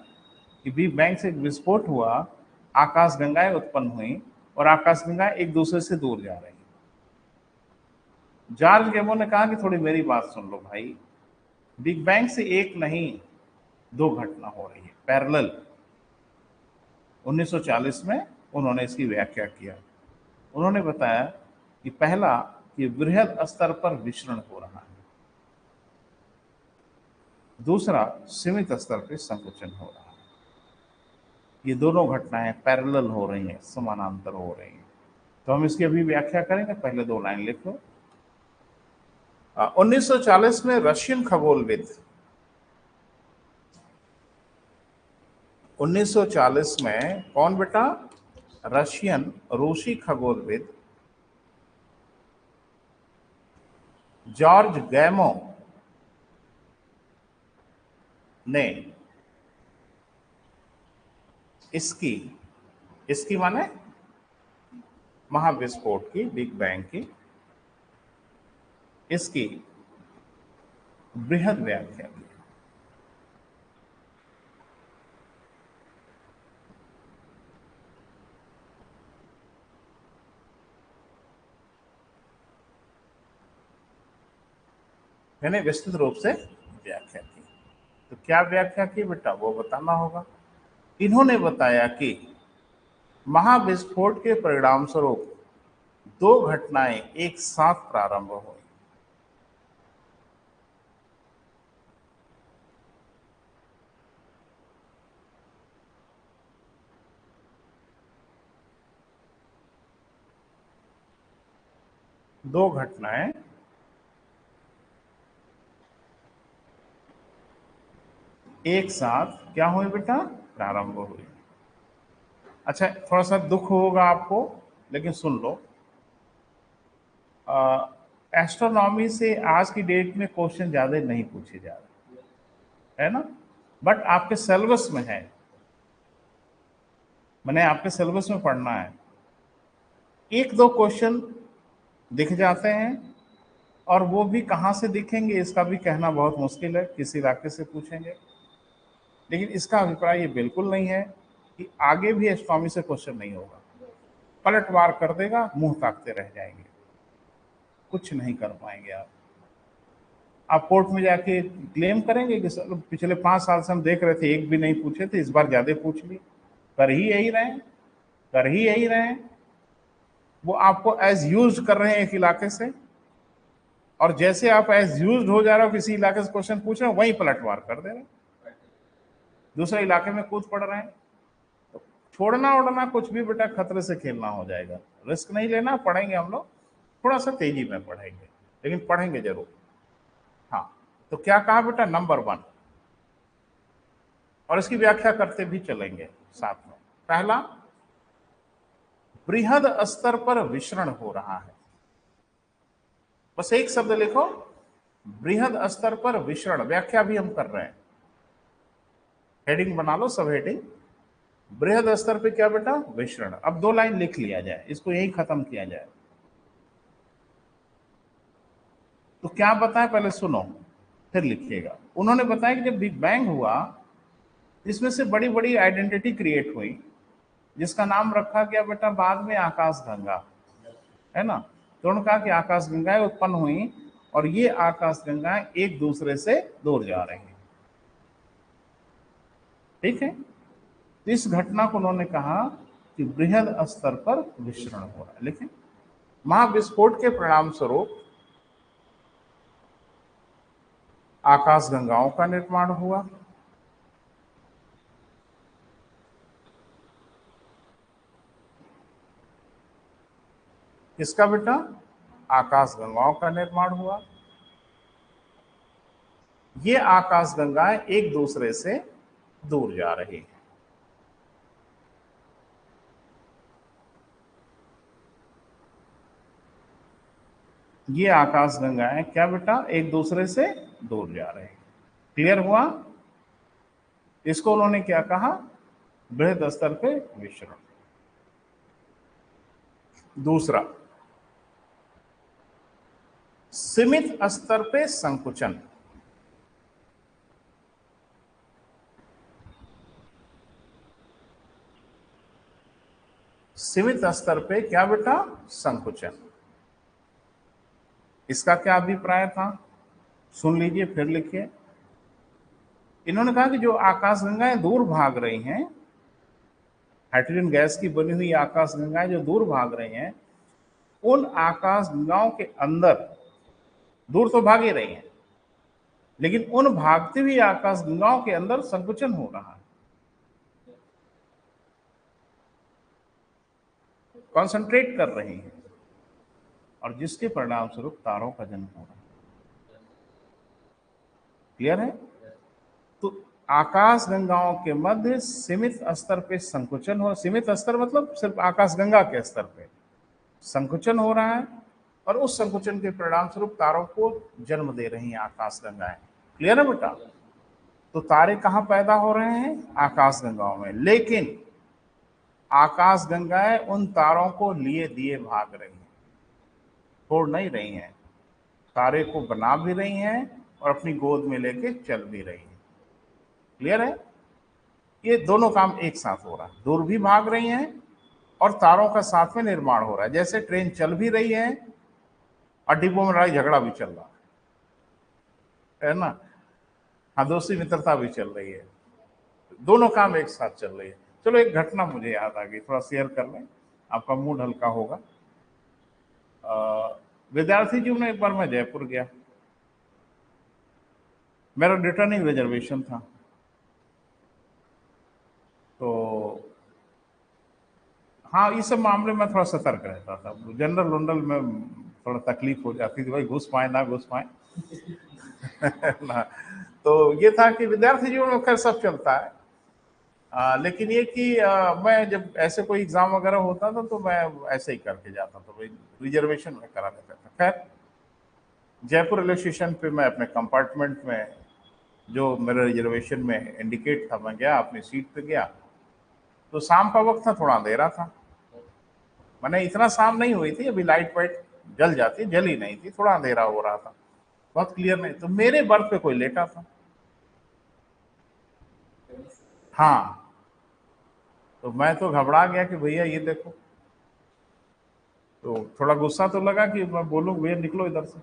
A: कि बिग बैंग से एक विस्फोट हुआ, आकाशगंगाएं उत्पन्न हुई और आकाशगंगाएं एक दूसरे से दूर जा रही। जॉर्ज गेमो ने कहा कि थोड़ी मेरी बात सुन लो भाई, बिग बैंग से एक नहीं दो घटना हो रही है, पैरेलल। 1940 में उन्होंने इसकी व्याख्या किया। उन्होंने बताया कि पहला, कि बृहद स्तर पर विचरण हो रहा है, दूसरा सीमित स्तर पर संकुचन हो रहा है। ये दोनों घटनाएं पैरेलल हो रही हैं, समानांतर हो रही हैं। तो हम इसकी अभी व्याख्या करेंगे, पहले दो लाइन लिख लो। 1940 में रशियन खगोलविद 1940 में कौन बेटा? रूसी खगोलविद जॉर्ज गैमो ने इसकी माने महाविस्फोट की, बिग बैंग की, इसकी बृहद व्याख्या की। मैंने विस्तृत रूप से व्याख्या की। तो क्या व्याख्या की बेटा, वो बताना होगा। इन्होंने बताया कि महाविस्फोट के परिणाम स्वरूप दो घटनाएं एक साथ प्रारंभ हुई। दो घटनाएं एक साथ क्या हुई बेटा? प्रारंभ हुई। अच्छा, थोड़ा सा दुख होगा आपको, लेकिन सुन लो। एस्ट्रोनॉमी से आज की डेट में क्वेश्चन ज्यादा नहीं पूछे जा रहे, है ना? बट आपके सिलेबस में है, मैंने आपके सिलेबस में पढ़ना है। एक दो क्वेश्चन दिख जाते हैं, और वो भी कहाँ से दिखेंगे इसका भी कहना बहुत मुश्किल है, किसी इलाके से पूछेंगे। लेकिन इसका अभिप्राय ये बिल्कुल नहीं है कि आगे भी एस्ट्रोनॉमी से क्वेश्चन नहीं होगा। पलटवार कर देगा, मुंह ताकते रह जाएंगे, कुछ नहीं कर पाएंगे आप कोर्ट में जाके क्लेम करेंगे कि सर पिछले 5 साल से हम देख रहे थे, एक भी नहीं पूछे थे, इस बार ज्यादा पूछ ली। कर ही यही रहे हैं। वो आपको एज यूज कर रहे हैं एक इलाके से, और जैसे आप एज यूज हो जा रहे हो किसी इलाके से क्वेश्चन पूछ रहे हो, वहीं पलटवार कर दे रहे हैं, दूसरे इलाके में कूद पड़ रहे हैं। तो छोड़ना उड़ना कुछ भी बेटा खतरे से खेलना हो जाएगा। रिस्क नहीं लेना, पढ़ेंगे हम लोग, थोड़ा सा तेजी में पढ़ेंगे, लेकिन पढ़ेंगे जरूर। हाँ, तो क्या कहा बेटा? नंबर 1, और इसकी व्याख्या करते भी चलेंगे साथ में। पहला, बृहद स्तर पर विचरण हो रहा है। बस एक शब्द लिखो, बृहद स्तर पर विचरण। व्याख्या भी हम कर रहे हैं, हेडिंग बना लो, सब हेडिंग। बृहद स्तर पे क्या बेटा? विचरण। अब 2 लाइन लिख लिया जाए, इसको यही खत्म किया जाए। तो क्या बताया पहले सुनो, फिर लिखिएगा। उन्होंने बताया कि जब बिग बैंग हुआ, इसमें से बड़ी बड़ी आइडेंटिटी क्रिएट हुई, जिसका नाम रखा गया बेटा बाद में आकाशगंगा, है ना? तो उन्होंने कहा कि आकाशगंगाएं उत्पन्न हुई, और ये आकाशगंगाएं एक दूसरे से दूर जा रही हैं। ठीक है? तो इस घटना को उन्होंने कहा कि बृहद स्तर पर विचरण हो रहा है। लेकिन महाविस्फोट के परिणाम स्वरूप आकाशगंगाओं का निर्माण हुआ। किसका बेटा? आकाशगंगाओं का निर्माण हुआ। ये आकाशगंगाएं एक दूसरे से दूर जा रही हैं। ये आकाशगंगाएं क्या बेटा? एक दूसरे से दूर जा रहे हैं। क्लियर हुआ? इसको उन्होंने क्या कहा? बृहद स्तर पे विचरण। दूसरा, सीमित स्तर पे संकुचन। सीमित स्तर पे क्या बेटा? संकुचन। इसका क्या अभिप्राय था? सुन लीजिए फिर लिखिए। इन्होंने कहा कि जो आकाशगंगाएं दूर भाग रही हैं, हाइड्रोजन गैस की बनी हुई आकाशगंगाएं जो दूर भाग रही हैं, उन आकाशगंगाओं के अंदर, दूर तो भाग ही रही हैं, लेकिन उन भागती हुई आकाशगंगाओं के अंदर संकुचन हो रहा है, कॉन्सेंट्रेट कर रही हैं, और जिसके परिणाम स्वरूप तारों का जन्म हो रहा है। क्लियर है? तो आकाशगंगाओं के मध्य सीमित स्तर पे संकुचन हो, सीमित स्तर मतलब सिर्फ आकाशगंगा के स्तर पे संकुचन हो रहा है, और उस संकुचन के परिणाम स्वरूप तारों को जन्म दे रही हैं आकाशगंगाएं। क्लियर है बेटा? तो तारे कहां पैदा हो रहे हैं? आकाशगंगाओं में। लेकिन आकाशगंगाएं उन तारों को लिए दिए भाग रही हैं, छोड़ नहीं रही हैं, तारे को बना भी रही हैं और अपनी गोद में लेके चल भी रही हैं। क्लियर है? ये दोनों काम एक साथ हो रहा है, दूर भी भाग रही हैं और तारों का साथ में निर्माण हो रहा है। जैसे ट्रेन चल भी रही है और डिब्बों में लड़ाई झगड़ा भी चल रहा है ना? हाँ, दोस्ती मित्रता भी चल रही है, दोनों काम एक साथ चल रही है। चलो एक घटना मुझे याद आ गई, थोड़ा शेयर कर लें, आपका मूड हल्का होगा। विद्यार्थी जीवन में एक बार मैं जयपुर गया, मेरा रिटर्निंग रिजर्वेशन था, तो हाँ, इस सब मामले में थोड़ा सतर्क रहता था। जनरल वनरल में थोड़ा तकलीफ हो जाती थी, भाई घुस पाए ना घुस पाए ना। तो ये था कि विद्यार्थी जीवन में खैर सब चलता है, लेकिन ये कि मैं जब ऐसे कोई एग्जाम वगैरह होता था तो मैं ऐसे ही करके जाता था, भाई रिजर्वेशन में करा देता था। खैर जयपुर रेलवे स्टेशन पे मैं अपने कंपार्टमेंट में, जो मेरे रिजर्वेशन में इंडिकेट था, मैं गया अपनी सीट पे गया, तो शाम का वक्त था, थोड़ा अंधेरा था, मैंने इतना शाम नहीं हुई थी, अभी लाइट वाइट जल जाती, जल ही नहीं थी, थोड़ा अंधेरा हो रहा था, बहुत क्लियर नहीं। तो मेरे बर्थ पे कोई लेटा था, हाँ, तो मैं तो घबरा गया कि भैया ये देखो, तो थोड़ा गुस्सा तो लगा कि मैं बोलूं भैया निकलो इधर से।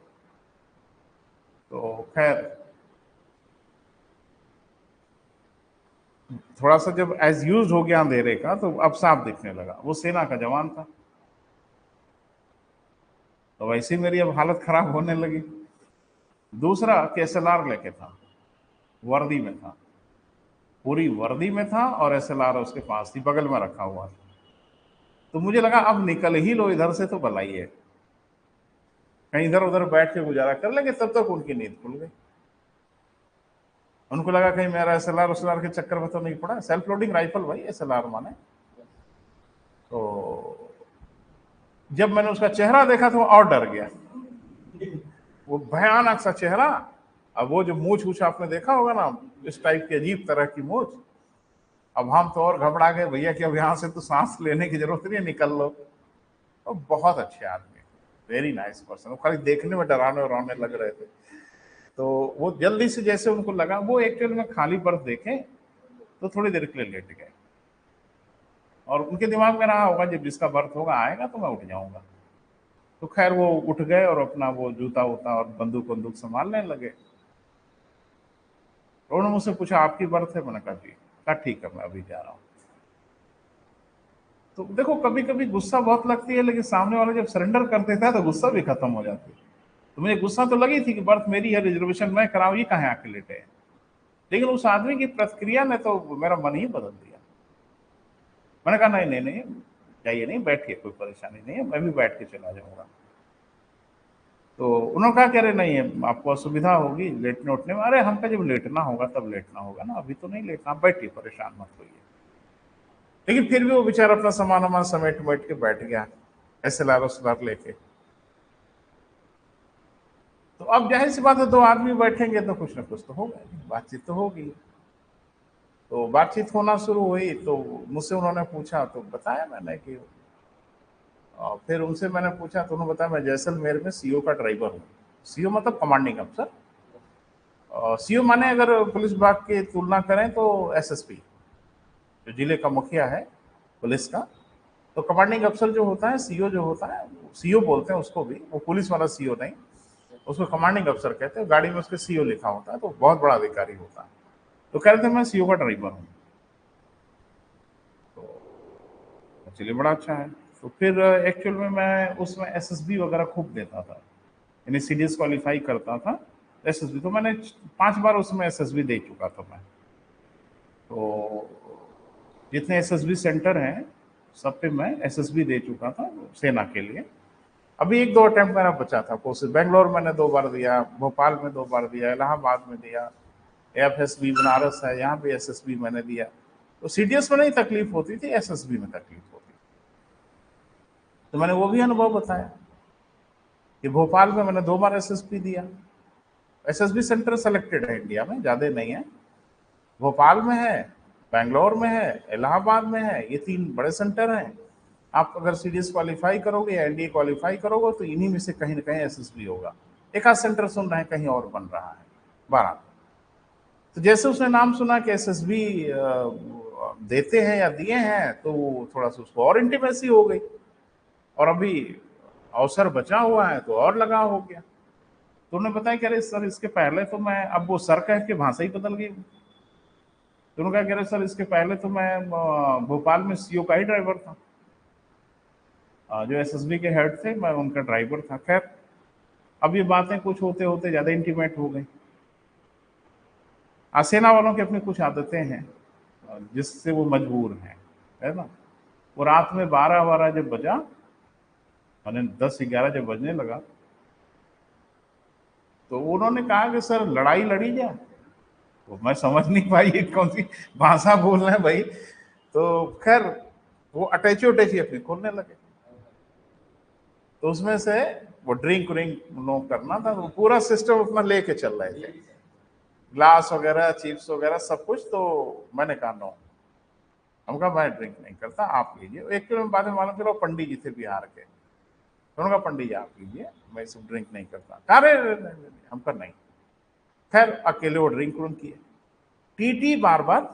A: तो खैर थोड़ा सा जब एज यूज हो गया अंधेरे का, तो अब साफ दिखने लगा, वो सेना का जवान था। तो वैसे ही मेरी अब हालत खराब होने लगी। दूसरा केएसएलआर लेके था, वर्दी में था, पूरी वर्दी में था, और एसएलआर उसके पास थी, बगल में रखा हुआ था। तो मुझे लगा अब निकल ही लो इधर से तो भलाई है, कहीं इधर उधर बैठ के गुजारा कर लेंगे। तब तक उनकी नींद खुल गई, उनको लगा कहीं मेरा एसएलआर उसएलआर के चक्कर में तो नहीं पड़ा, सेल्फ लोडिंग राइफल भाई एसएलआर माने। तो जब मैंने उसका चेहरा देखा तो और डर गया, वो भयानक सा चेहरा। अब वो जो मूछ वूछ आपने देखा होगा ना, इस टाइप की अजीब तरह की मूछ। अब हम तो और घबरा गए भैया कि अब यहाँ से तो सांस लेने की जरूरत नहीं है, निकल लो। तो बहुत अच्छे आदमी, वेरी नाइस पर्सन, वो खाली देखने में डराने वराने लग रहे थे। तो वो जल्दी से, जैसे उनको लगा, वो एक्चुअल में खाली बर्थ देखे तो थोड़ी देर के लिए लेट गए, और उनके दिमाग में रहा होगा जब जिसका बर्थ होगा आएगा तो मैं उठ जाऊंगा। तो खैर वो उठ गए और अपना वो जूता वूता और बंदूक बंदूक संभालने लगे। तो उन्होंने मुझसे पूछा आपकी बर्थ है? मैंने कहा जी। कहा ठीक है, मैं अभी जा रहा हूँ। तो देखो कभी कभी गुस्सा बहुत लगती है, लेकिन सामने वाला जब सरेंडर कर देता है तो गुस्सा भी खत्म हो जाती है। तो मुझे गुस्सा तो लगी थी कि बर्थ मेरी है, रिजर्वेशन मैं कराऊँ, ये कहाँ आके लेटे हैं। लेकिन उस आदमी की प्रतिक्रिया ने तो मेरा मन ही बदल दिया। मैंने कहा नहीं नहीं नहीं, जाइए, नहीं बैठिए, कोई परेशानी नहीं है, मैं भी बैठ के चला जाऊंगा। तो उन्होंने कहा कह रहे नहीं है, आपको असुविधा होगी लेटने उठने में। अरे हमका जब लेटना होगा तब लेटना होगा ना, अभी तो नहीं लेटना, आप बैठिए, परेशान मत होइए। लेकिन फिर भी वो बेचारा अपना सामान वामान समेट बैठ के बैठ गया, एसएलआर उसएलआर लेके। तो अब जाहिर सी बात है, दो आदमी बैठेंगे तो कुछ ना कुछ तो होगा, बातचीत तो होगी। तो बातचीत होना शुरू हुई, तो मुझसे उन्होंने पूछा, तो बताया मैंने कि, और फिर उनसे मैंने पूछा तो उन्होंने बताया मैं जैसलमेर में सीओ का ड्राइवर हूँ। सीओ मतलब कमांडिंग अफसर। सीओ माने अगर पुलिस विभाग की तुलना करें तो एसएसपी, जो जिले का मुखिया है पुलिस का। तो कमांडिंग अफसर जो होता है, सीओ जो होता है, सीओ बोलते हैं उसको भी, वो पुलिस वाला सीओ नहीं, उसको कमांडिंग अफसर कहते हैं। गाड़ी में उसके सीओ लिखा होता है, तो बहुत बड़ा अधिकारी होता है। तो कह रहे थे मैं सीओ का ड्राइवर हूँ, तो चलिए बड़ा अच्छा है। तो फिर एक्चुअल में मैं उसमें एसएसबी वगैरह खूब देता था, यानी सीडीएस क्वालिफाई करता था। एसएसबी तो मैंने 5 बार उसमें एसएसबी दे चुका था मैं। तो जितने एसएसबी सेंटर हैं सब पे मैं एसएसबी दे चुका था सेना के लिए। अभी 1-2 अटेम्प्ट मेरा बचा था कोशिश। बेंगलोर मैंने 2 बार दिया, भोपाल में 2 बार दिया, इलाहाबाद में दिया, एफएसबी बनारस है यहाँ पे एसएसबी मैंने दिया। तो सीडीएस में नहीं तकलीफ होती थी, एसएसबी में तकलीफ होती। तो मैंने वो भी अनुभव बताया कि भोपाल में मैंने 2 बार एसएसबी दिया। एसएसबी सेंटर सेलेक्टेड है इंडिया में, ज़्यादा नहीं है। भोपाल में है, बेंगलोर में है, इलाहाबाद में है, ये 3 बड़े सेंटर हैं। आप अगर सीडीएस क्वालिफाई करोगे या एनडीए क्वालिफाई करोगे तो इन्हीं में से कहीं ना कहीं एसएसबी होगा। एक आध सेंटर सुन रहे हैं कहीं और बन रहा है 12। तो जैसे उसने नाम सुना कि एसएसबी देते हैं या दिए हैं, तो थोड़ा सा उसको और इंटीमेसी हो गई, और अभी अवसर बचा हुआ है तो और लगा हो गया। तो उन्होंने बताया कह रहे सर इसके पहले तो मैं, अब वो सर कह के भाषा ही बदल गई। तो उन्होंने कह रहे सर इसके पहले तो मैं भोपाल में सीओ का ही ड्राइवर था, जो एसएसबी के हेड थे मैं उनका ड्राइवर था। खैर अब ये बातें कुछ होते होते ज़्यादा इंटीमेट हो गई। सेना वालों की अपनी कुछ आदतें हैं जिससे वो मजबूर हैं, है ना। वो रात में 12 जब बजा, मैंने 10-11 जब बजने लगा, तो उन्होंने कहा कि सर लड़ाई लड़ी जाए। तो मैं समझ नहीं पाई ये कौन सी भाषा बोल रहे हैं भाई। तो खैर वो अटैची अपनी खोलने लगे। तो उसमें से वो ड्रिंक नो करना था, वो पूरा सिस्टम अपना लेके चल रहे थे, ग्लास वगैरह, चिप्स वगैरह सब कुछ। तो मैंने कहा नो, हम कहा मैं ड्रिंक नहीं करता, आप लीजिए। एक किलो बाद में मालूम चला पंडित जी थे बिहार के। उन्होंने कहा पंडित जी आप लीजिए, मैं सब ड्रिंक नहीं करता। अरे हम कहा नहीं। खैर अकेले वो ड्रिंक किए। टीटी बार बार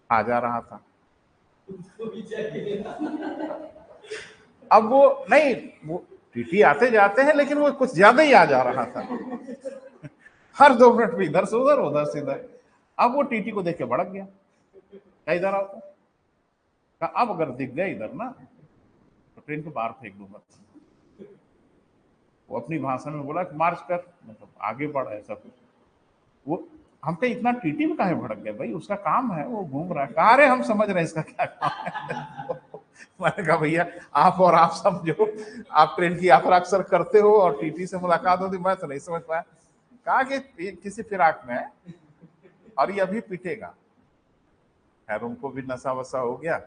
A: आ जा रहा था। अब वो नहीं, वो टीटी आते जाते हैं, लेकिन वो कुछ ज्यादा ही आ जा रहा था। हर 2 मिनट में इधर से उधर, उधर से इधर। अब वो टीटी को देख के भड़क गया, क्या इधर आओ। कहा अब अगर दिख गए इधर ना तो ट्रेन को बाहर फेंक दूंगा। वो अपनी भाषा में बोला कि मार्च कर, मतलब आगे बढ़, ऐसा कुछ। वो हम कहीं इतना टीटी में काहे भड़क गए भाई, उसका काम है, वो घूम रहा है। कहा अरे हम समझ रहे हैं इसका क्या काम है। मैंने कहा भैया आप और आप समझो, आप ट्रेन की यात्रा अक्सर करते हो और टीटी से मुलाकात होती, मैं तो नहीं समझ पाया। कहा कि किसी फिराक में है और ये अभी पीटेगा। खैर उनको भी नशा वसा हो गया।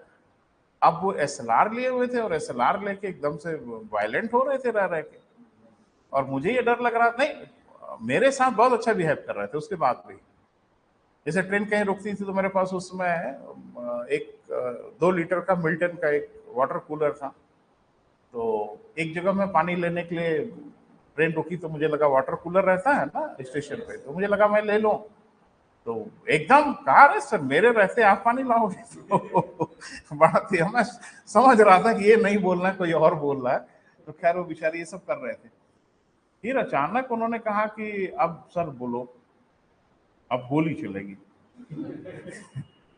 A: अब वो एसएलआर लिए हुए थे और एसएलआर लेके एकदम से वायलेंट हो रहे थे रह के। और मुझे ये डर लग रहा, नहीं मेरे साथ बहुत अच्छा बिहेव कर रहे थे उसके बाद भी। जैसे ट्रेन कहीं रुकती थी तो मेरे पास उसमें एक 2 लीटर का मिल्टन का एक वाटर कूलर था। तो एक जगह मैं पानी लेने के लिए ट्रेन रुकी, तो मुझे लगा वाटर कूलर रहता है ना स्टेशन पे, तो मुझे लगा मैं ले लूं। तो एकदम कहा अरे सर मेरे रहते आप पानी लाओगे। तो बड़ा थी, मैं समझ रहा था कि ये नहीं बोलना है, कोई और बोल रहा है। तो खैर वो बेचारे ये सब कर रहे थे। फिर अचानक उन्होंने कहा कि अब सर बोलो, अब गोली चलेगी,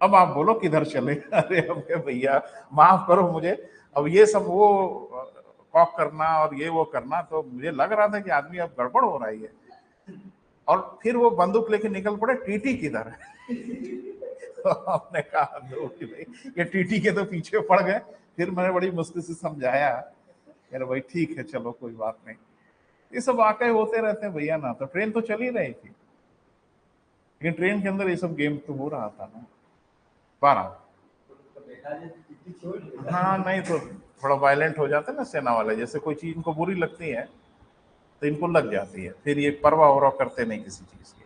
A: अब आप बोलो किधर चले। अरे अब भैया माफ करो मुझे, अब ये सब वो कॉक करना और ये वो करना, तो मुझे लग रहा था कि आदमी अब गड़बड़ हो रही है। और फिर वो बंदूक लेके निकल पड़े, टीटी किधर है। तो हमने कहा कि भाई ये टीटी के तो पीछे पड़ गए। फिर मैंने बड़ी मुश्किल से समझाया, यार भाई ठीक है चलो कोई बात नहीं। ये सब वाकई होते रहते हैं भैया ना। तो ट्रेन तो चल ही रही थी, लेकिन ट्रेन के अंदर ये सब गेम तो हो रहा था ना। 12 हाँ नहीं तो थोड़ा वायलेंट हो जाता है ना सेना वाले, जैसे कोई चीज इनको बुरी लगती है तो इनको लग जाती है, फिर ये परवाह वरवाह करते नहीं किसी चीज की।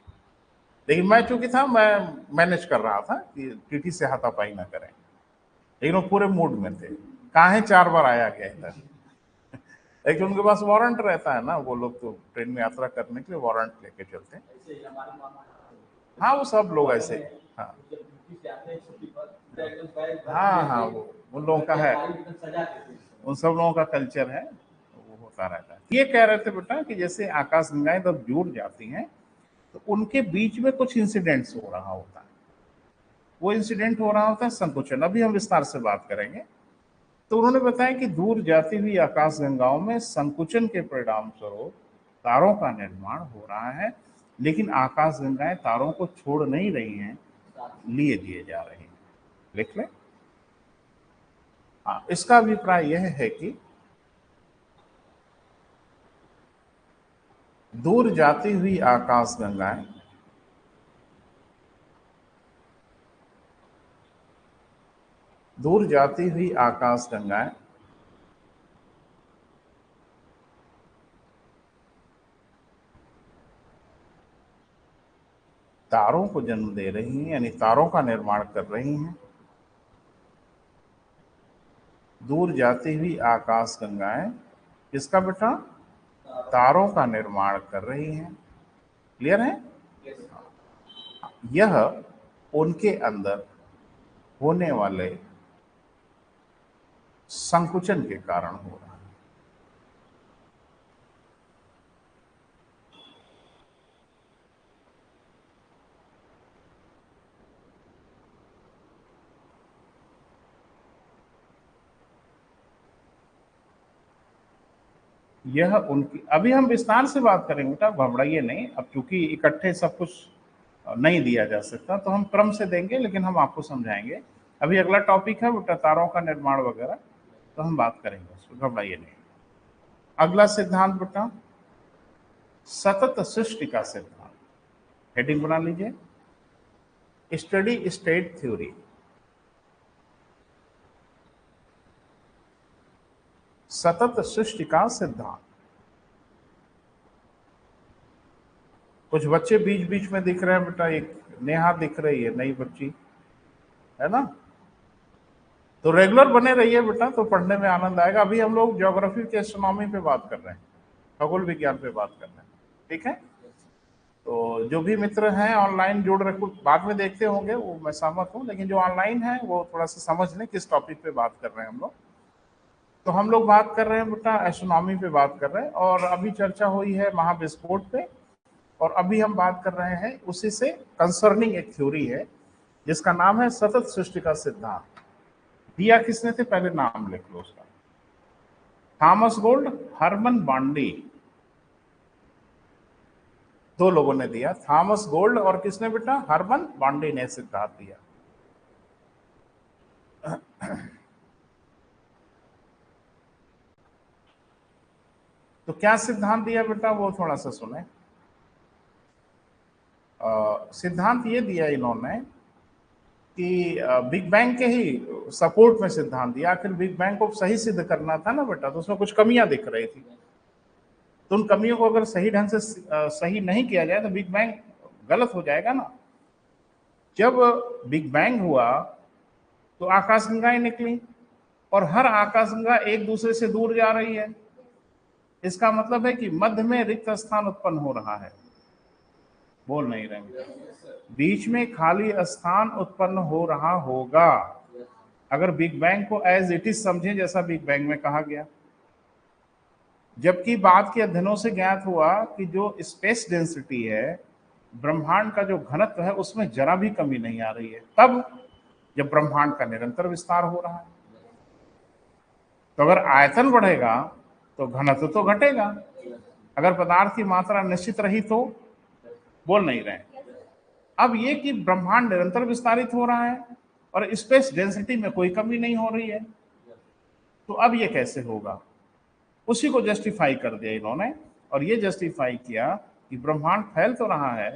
A: लेकिन मैं चूंकि था, मैं मैनेज कर रहा था कि टीटी से हाथापाई ना करें, लेकिन वो पूरे मूड में थे। कहा है 4 बार आया गया इधर। लेकिन उनके पास वारंट रहता है ना, वो लोग तो ट्रेन में यात्रा करने के लिए वारंट लेके चलते हैं। हाँ वो सब लोग ऐसे। हाँ हाँ हाँ, वो उन लोगों का है, उन सब लोगों का कल्चर है, वो होता रहता है। ये कह रहे थे बेटा कि जैसे आकाश गंगाएं जब जुड़ जाती हैं तो उनके बीच में कुछ इंसिडेंट्स हो रहा होता है। वो इंसिडेंट हो रहा होता है संकुचन, अभी हम विस्तार से बात करेंगे। तो उन्होंने बताया कि दूर जाती हुई आकाश गंगाओं में संकुचन के परिणाम स्वरूप तारों का निर्माण हो रहा है, लेकिन आकाश गंगाएं तारों को छोड़ नहीं रही हैं, लिए दिए जा रहे हैं। लिख लें। हाँ, इसका अभिप्राय यह है कि दूर जाती हुई आकाश गंगाएं दूर जाती हुई आकाश गंगाएं तारों को जन्म दे रही हैं, यानी तारों का निर्माण कर रही हैं। दूर जाती हुई आकाश गंगाएं किसका बेटा? तारों का निर्माण कर रही हैं। क्लियर है? यह उनके अंदर होने वाले संकुचन के कारण हो रहा है। यह उनकी, अभी हम विस्तार से बात करेंगे बेटा, घबराइए नहीं। अब चूंकि इकट्ठे सब कुछ नहीं दिया जा सकता तो हम क्रम से देंगे, लेकिन हम आपको समझाएंगे। अभी अगला टॉपिक है बेटा तारों का निर्माण वगैरह, तो हम बात करेंगे उसको, घबराइए नहीं। अगला सिद्धांत बेटा सतत सृष्टि का सिद्धांत। हेडिंग बना लीजिए, स्टडी स्टेट थ्योरी। सतत सृष्टि का सिद्धांत। कुछ बच्चे बीच बीच में दिख रहे हैं बेटा, एक नेहा दिख रही है, नई बच्ची है ना, तो रेगुलर बने रहिए बेटा, तो पढ़ने में आनंद आएगा। अभी हम लोग ज्योग्राफी के एस्ट्रोनॉमी पे बात कर रहे हैं, खगोल विज्ञान पे बात कर रहे हैं, ठीक है। तो जो भी मित्र हैं ऑनलाइन जुड़ रहे, कुछ बाद में देखते होंगे, वो मैं सहमत हूँ, लेकिन जो ऑनलाइन है वो थोड़ा सा समझ लें किस टॉपिक पे बात कर रहे हैं हम लोग। तो हम लोग बात कर रहे हैं बेटा एस्ट्रोनॉमी पे बात कर रहे हैं, और अभी चर्चा हुई है महाविस्फोट पे, और अभी हम बात कर रहे हैं उसी से कंसर्निंग एक थ्योरी है जिसका नाम है सतत सृष्टि का सिद्धांत। दिया किसने थे, पहले नाम लिख लो उसका। थॉमस गोल्ड, हरमन बांडी, दो लोगों ने दिया, थॉमस गोल्ड और किसने बेटा, हरमन बांडी ने सिद्धांत दिया। तो क्या सिद्धांत दिया बेटा, वो थोड़ा सा सुने। सिद्धांत ये दिया इन्होंने कि बिग बैंग के ही सपोर्ट में सिद्धांत दिया। आखिर बिग बैंग को सही सिद्ध करना था ना बेटा, तो उसमें कुछ कमियां दिख रही थी, तो उन कमियों को अगर सही ढंग से सही नहीं किया जाए तो बिग बैंग गलत हो जाएगा ना। जब बिग बैंग हुआ तो आकाशगंगाएं निकली, और हर आकाशगंगा एक दूसरे से दूर जा रही है। इसका मतलब है कि मध्य में रिक्त स्थान उत्पन्न हो रहा है। बोल नहीं रहे, बीच में खाली स्थान उत्पन्न हो रहा होगा अगर बिग बैंग को एज इट इज समझें, जैसा बिग बैंग में कहा गया। जबकि बाद के अध्ययनों से ज्ञात हुआ कि जो स्पेस डेंसिटी है, ब्रह्मांड का जो घनत्व है, उसमें जरा भी कमी नहीं आ रही है, तब जब ब्रह्मांड का निरंतर विस्तार हो रहा है। तो अगर आयतन बढ़ेगा तो घनत्व तो घटेगा। अगर पदार्थ की मात्रा निश्चित रही तो, बोल नहीं रहे। अब ये कि ब्रह्मांड निरंतर विस्तारित हो रहा है और स्पेस डेंसिटी में कोई कमी नहीं हो रही है, तो अब ये कैसे होगा, उसी को जस्टिफाई कर दिया इन्होंने। और ये जस्टिफाई किया कि ब्रह्मांड फैल तो रहा है,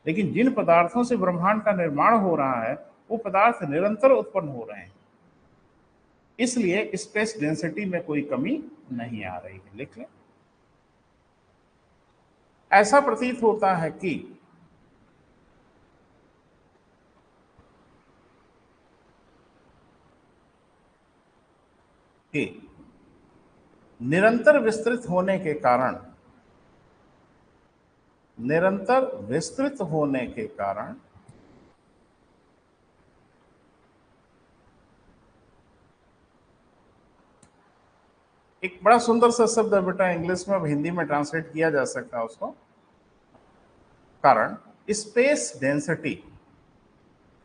A: लेकिन जिन पदार्थों से ब्रह्मांड का निर्माण हो रहा है वो पदार्थ निरंतर उत्पन्न हो रहे हैं, इसलिए स्पेस डेंसिटी में कोई कमी नहीं आ रही है। लिख लें। ऐसा प्रतीत होता है कि निरंतर विस्तृत होने के कारण, निरंतर विस्तृत होने के कारण एक बड़ा सुंदर सा शब्द है बेटा, इंग्लिश में, अब हिंदी में ट्रांसलेट किया जा सकता है उसको। कारण स्पेस डेंसिटी,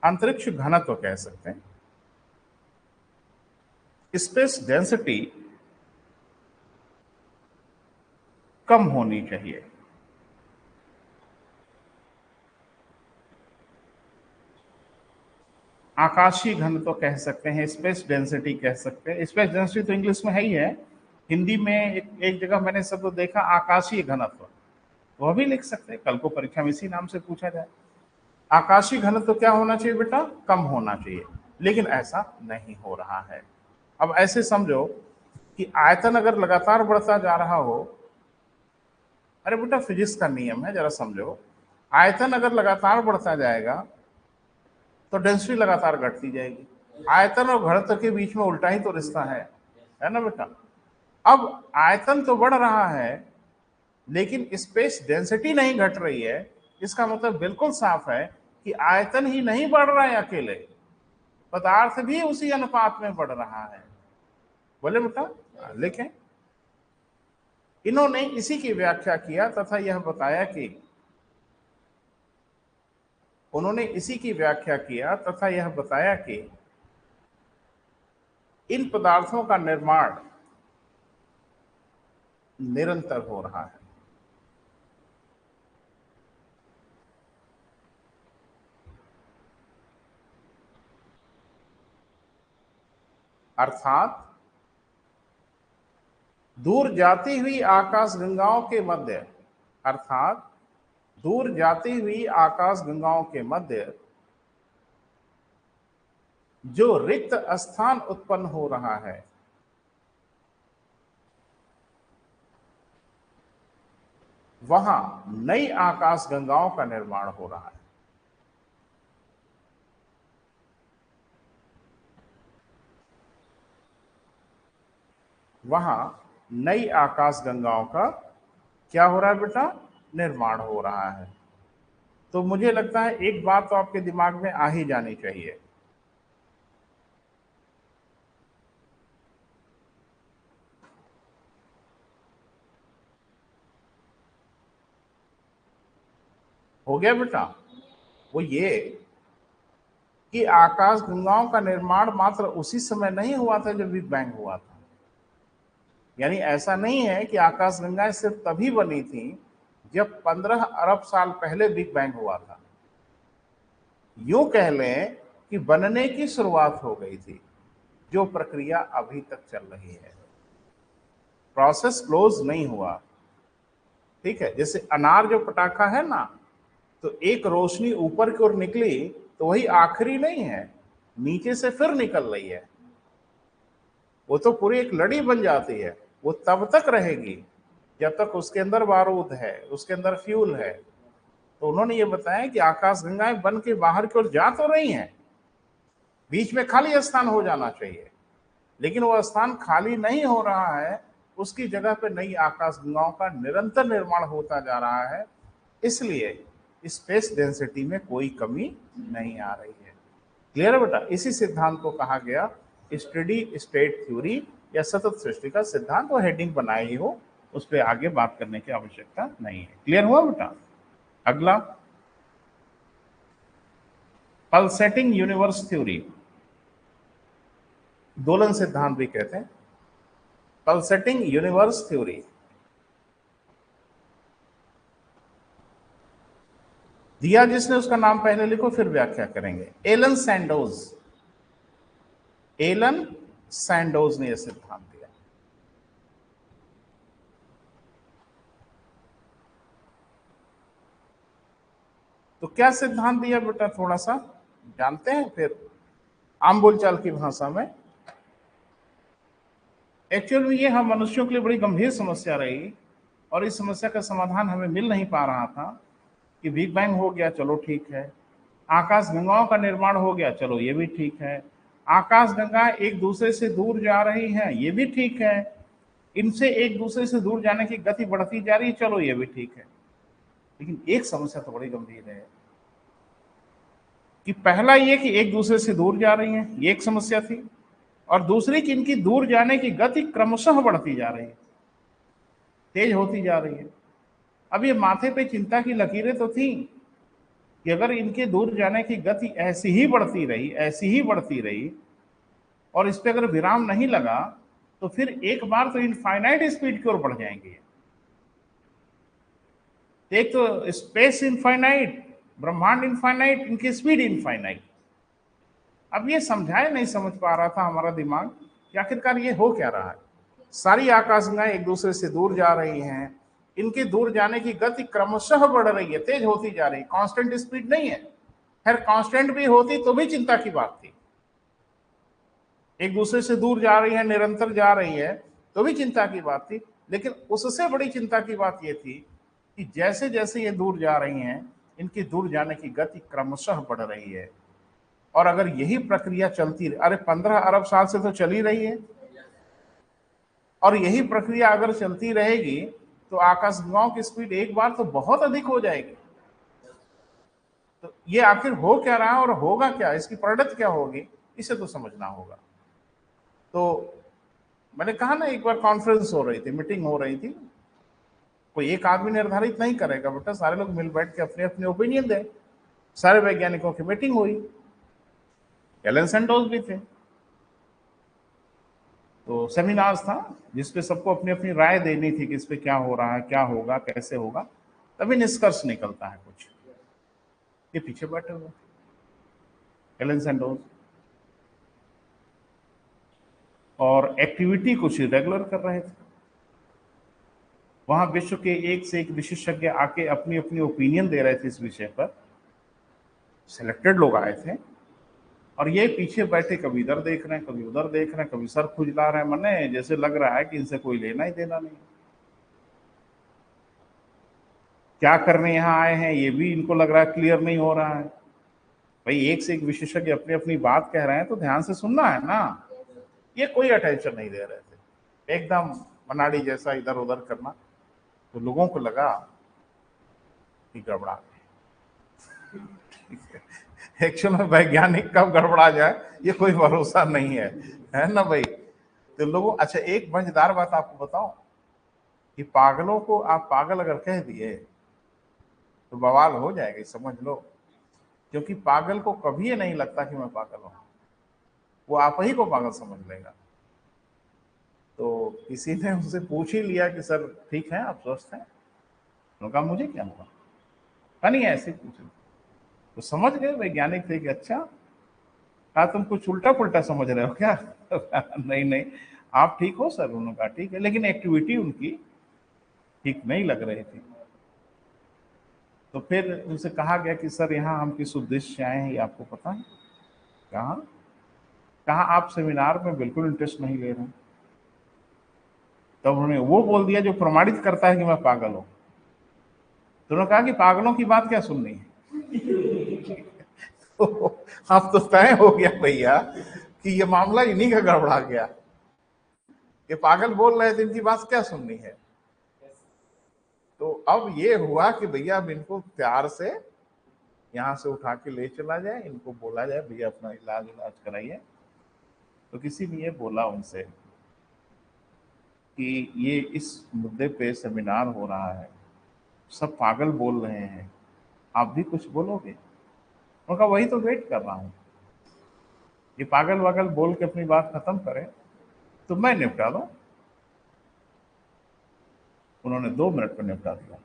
A: अंतरिक्ष घनत्व कह सकते हैं। स्पेस डेंसिटी कम होनी चाहिए। आकाशीय घनत्व कह सकते हैं, स्पेस डेंसिटी कह सकते हैं। स्पेस डेंसिटी तो इंग्लिश में है ही है, हिंदी में एक जगह मैंने शब्द देखा आकाशीय घनत्व, वह भी लिख सकते हैं, कल को परीक्षा में इसी नाम से पूछा जाए। आकाशीय घनत्व क्या होना चाहिए बेटा? कम होना चाहिए, लेकिन ऐसा नहीं हो रहा है। अब ऐसे समझो कि आयतन अगर लगातार बढ़ता जा रहा हो, अरे बेटा फिजिक्स का नियम है, जरा समझो, आयतन अगर लगातार बढ़ता जाएगा तो डेंसिटी लगातार घटती जाएगी। आयतन और घनत्व के बीच में उल्टा ही तो रिश्ता है ना बेटा? अब आयतन तो बढ़ रहा है लेकिन स्पेस डेंसिटी नहीं घट रही है, इसका मतलब बिल्कुल साफ है कि आयतन ही नहीं बढ़ रहा है अकेले, पदार्थ भी उसी अनुपात में बढ़ रहा है। बोले बेटा? लिखें। इन्होंने इसी की व्याख्या किया तथा यह बताया कि, उन्होंने इसी की व्याख्या किया तथा यह बताया कि इन पदार्थों का निर्माण निरंतर हो रहा है। अर्थात दूर जाती हुई आकाश गंगाओं के मध्य, अर्थात दूर जाती हुई आकाश गंगाओं के मध्य जो रिक्त स्थान उत्पन्न हो रहा है, वहां नई आकाश गंगाओं का निर्माण हो रहा है। वहां नई आकाश गंगाओं का क्या हो रहा है बेटा? निर्माण हो रहा है। तो मुझे लगता है एक बात तो आपके दिमाग में आ ही जानी चाहिए, हो गया बेटा? वो ये कि आकाश गंगाओं का निर्माण मात्र उसी समय नहीं हुआ था जब बिग बैंग हुआ था। यानी ऐसा नहीं है कि आकाश गंगाएं सिर्फ तभी बनी थी जब 15 अरब साल पहले बिग बैंग हुआ था। यूं कह लें कि बनने की शुरुआत हो गई थी, जो प्रक्रिया अभी तक चल रही है। प्रोसेस क्लोज नहीं हुआ। ठीक है, जैसे अनार जो पटाखा है ना, तो एक रोशनी ऊपर की ओर निकली तो वही आखिरी नहीं है, नीचे से फिर निकल रही है, वो तो पूरी एक लड़ी बन जाती है। वो तब तक रहेगी जब तक उसके अंदर बारूद है, उसके अंदर फ्यूल है। तो उन्होंने ये बताया कि आकाश गंगाएं बन के बाहर की ओर जा तो रही हैं, बीच में खाली स्थान हो जाना चाहिए, लेकिन वो स्थान खाली नहीं हो रहा है, उसकी जगह पे नई आकाश गंगाओं का निरंतर निर्माण होता जा रहा है। इसलिए स्पेस डेंसिटी में कोई कमी नहीं आ रही है। क्लियर है बेटा? इसी सिद्धांत को कहा गया स्टेडी स्टेट थ्योरी या सतत सृष्टि का सिद्धांत। वो हेडिंग बनाई ही हो, उस पर आगे बात करने की आवश्यकता नहीं है। क्लियर हुआ बेटा? अगला, पल्सेटिंग यूनिवर्स थ्योरी, दोलन सिद्धांत भी कहते हैं। पल्सेटिंग यूनिवर्स थ्योरी दिया जिसने, उसका नाम पहले लिखो फिर व्याख्या करेंगे। एलन सैंडोज, एलन सैंडोज ने यह सिद्धांत दिया। तो क्या सिद्धांत दिया बेटा, थोड़ा सा जानते हैं फिर आम बोलचाल की भाषा में। एक्चुअल में ये हम मनुष्यों के लिए बड़ी गंभीर समस्या रही और इस समस्या का समाधान हमें मिल नहीं पा रहा था कि बिग बैंग हो गया, चलो ठीक है, आकाश गंगाओं का निर्माण हो गया, चलो ये भी ठीक है, आकाश गंगा एक दूसरे से दूर जा रही हैं, ये भी ठीक है, इनसे एक दूसरे से दूर जाने की गति बढ़ती जा रही है, चलो ये भी ठीक है। लेकिन एक समस्या तो बड़ी गंभीर है कि पहला ये कि एक दूसरे से दूर जा रही हैं, ये एक समस्या थी, और दूसरी कि इनकी दूर जाने की गति क्रमशः बढ़ती जा रही है, तेज होती जा रही है। अब ये माथे पे चिंता की लकीरें तो थी कि अगर इनके दूर जाने की गति ऐसी ही बढ़ती रही और इस पे अगर विराम नहीं लगा तो फिर एक बार तो इनफाइनाइट स्पीड की ओर बढ़ जाएंगे। एक तो स्पेस इनफाइनाइट, ब्रह्मांड इनफाइनाइट, इनकी स्पीड इनफाइनाइट। अब ये समझाए नहीं समझ पा रहा था हमारा दिमाग कि आखिरकार ये हो क्या रहा है। सारी आकाशगंगाएं एक दूसरे से दूर जा रही हैं, इनके दूर जाने की गति क्रमशः बढ़ रही है, तेज होती जा रही है, कांस्टेंट स्पीड नहीं है। खैर कांस्टेंट भी होती तो भी चिंता की बात थी। एक दूसरे से दूर जा रही है, निरंतर जा रही है, तो भी चिंता की बात थी। लेकिन उससे बड़ी चिंता की बात यह थी कि जैसे जैसे ये दूर जा रही हैं, इनकी दूर जाने की गति क्रमशः बढ़ रही है। और अगर यही प्रक्रिया चलती, अरे 15 अरब साल से तो चली रही है, और यही प्रक्रिया अगर चलती रहेगी तो आकाशगंगाओं की स्पीड एक बार तो बहुत अधिक हो जाएगी। तो ये आखिर हो क्या रहा है और होगा क्या, इसकी परिणति क्या होगी, इसे तो समझना होगा। तो मैंने कहा ना, एक बार कॉन्फ्रेंस हो रही थी, मीटिंग हो रही थी, कोई एक आदमी निर्धारित नहीं करेगा बेटा, सारे लोग मिल बैठ के अपने अपने ओपिनियन दें। सारे वैज्ञानिकों की मीटिंग हुई, एलन सैंडोज भी थे, तो सेमिनार था जिसपे सबको अपनी अपनी राय देनी थी कि इस पे क्या हो रहा है, क्या होगा, कैसे होगा, तभी निष्कर्ष निकलता है कुछ। ये पीछे बैठे हुए एलन सैंडोज, और एक्टिविटी कुछ रेगुलर कर रहे थे। वहां विश्व के एक से एक विशेषज्ञ आके अपनी अपनी ओपिनियन दे रहे थे इस विषय पर। सिलेक्टेड लोग आए थे और ये पीछे बैठे कभी इधर देख रहे हैं, कभी उधर देख रहे हैं, कभी सर खुजला रहे हैं, मने जैसे लग रहा है कि इनसे कोई लेना ही देना नहीं। क्या करने यहाँ आए हैं ये भी इनको लग रहा है क्लियर नहीं हो रहा है। भाई एक से एक विशेषज्ञ अपनी अपनी बात कह रहे हैं तो ध्यान से सुनना है ना। ये कोई अटेंशन नहीं दे रहे थे, एकदम मनाड़ी जैसा इधर उधर करना। तो लोगों को लगा कि गड़बड़ा गए। एक्चुअल में वैज्ञानिक कब गड़बड़ा जाए ये कोई भरोसा नहीं है ना भाई। तो लोगों, अच्छा एक मजेदार बात आपको बताऊं कि पागलों को आप पागल अगर कह दिए तो बवाल हो जाएगा, समझ लो। क्योंकि पागल को कभी ये नहीं लगता कि मैं पागल हूं, वो आप ही को पागल समझ लेगा। तो किसी ने उनसे पूछ ही लिया कि सर ठीक है, आप स्वस्थ हैं? उन्होंने कहा मुझे क्या हुआ, नहीं ऐसे पूछ। तो समझ गए वैज्ञानिक थे कि अच्छा, कहा तुम कुछ उल्टा पुल्टा समझ रहे हो क्या? नहीं नहीं, आप ठीक हो सर? उन्होंने कहा ठीक है, लेकिन एक्टिविटी उनकी ठीक नहीं लग रही थी। तो फिर उनसे कहा गया कि सर यहाँ हम किस उद्देश्य से आए हैं ये आपको पता है? कहा आप सेमिनार में बिल्कुल इंटरेस्ट नहीं ले रहे। तब उन्होंने वो बोल दिया जो प्रमाणित करता है कि मैं पागल हूं। तो उन्होंने कहा कि पागलों की बात क्या सुननी है। तो अब तो तय हो गया भैया कि ये मामला इन्हीं का गड़बड़ा गया। ये पागल बोल रहे थे, इनकी बात क्या सुननी है। तो अब ये हुआ कि भैया अब इनको प्यार से यहां से उठा के ले चला जाए, इनको बोला जाए भैया अपना इलाज कराइए। तो किसी ने ये बोला उनसे कि ये इस मुद्दे पे सेमिनार हो रहा है, सब पागल बोल रहे हैं, आप भी कुछ बोलोगे? उनका वही तो वेट कर रहा हूं, ये पागल वागल बोल के अपनी बात खत्म करे तो मैं निपटा दूं। उन्होंने 2 मिनट में निपटा दिया।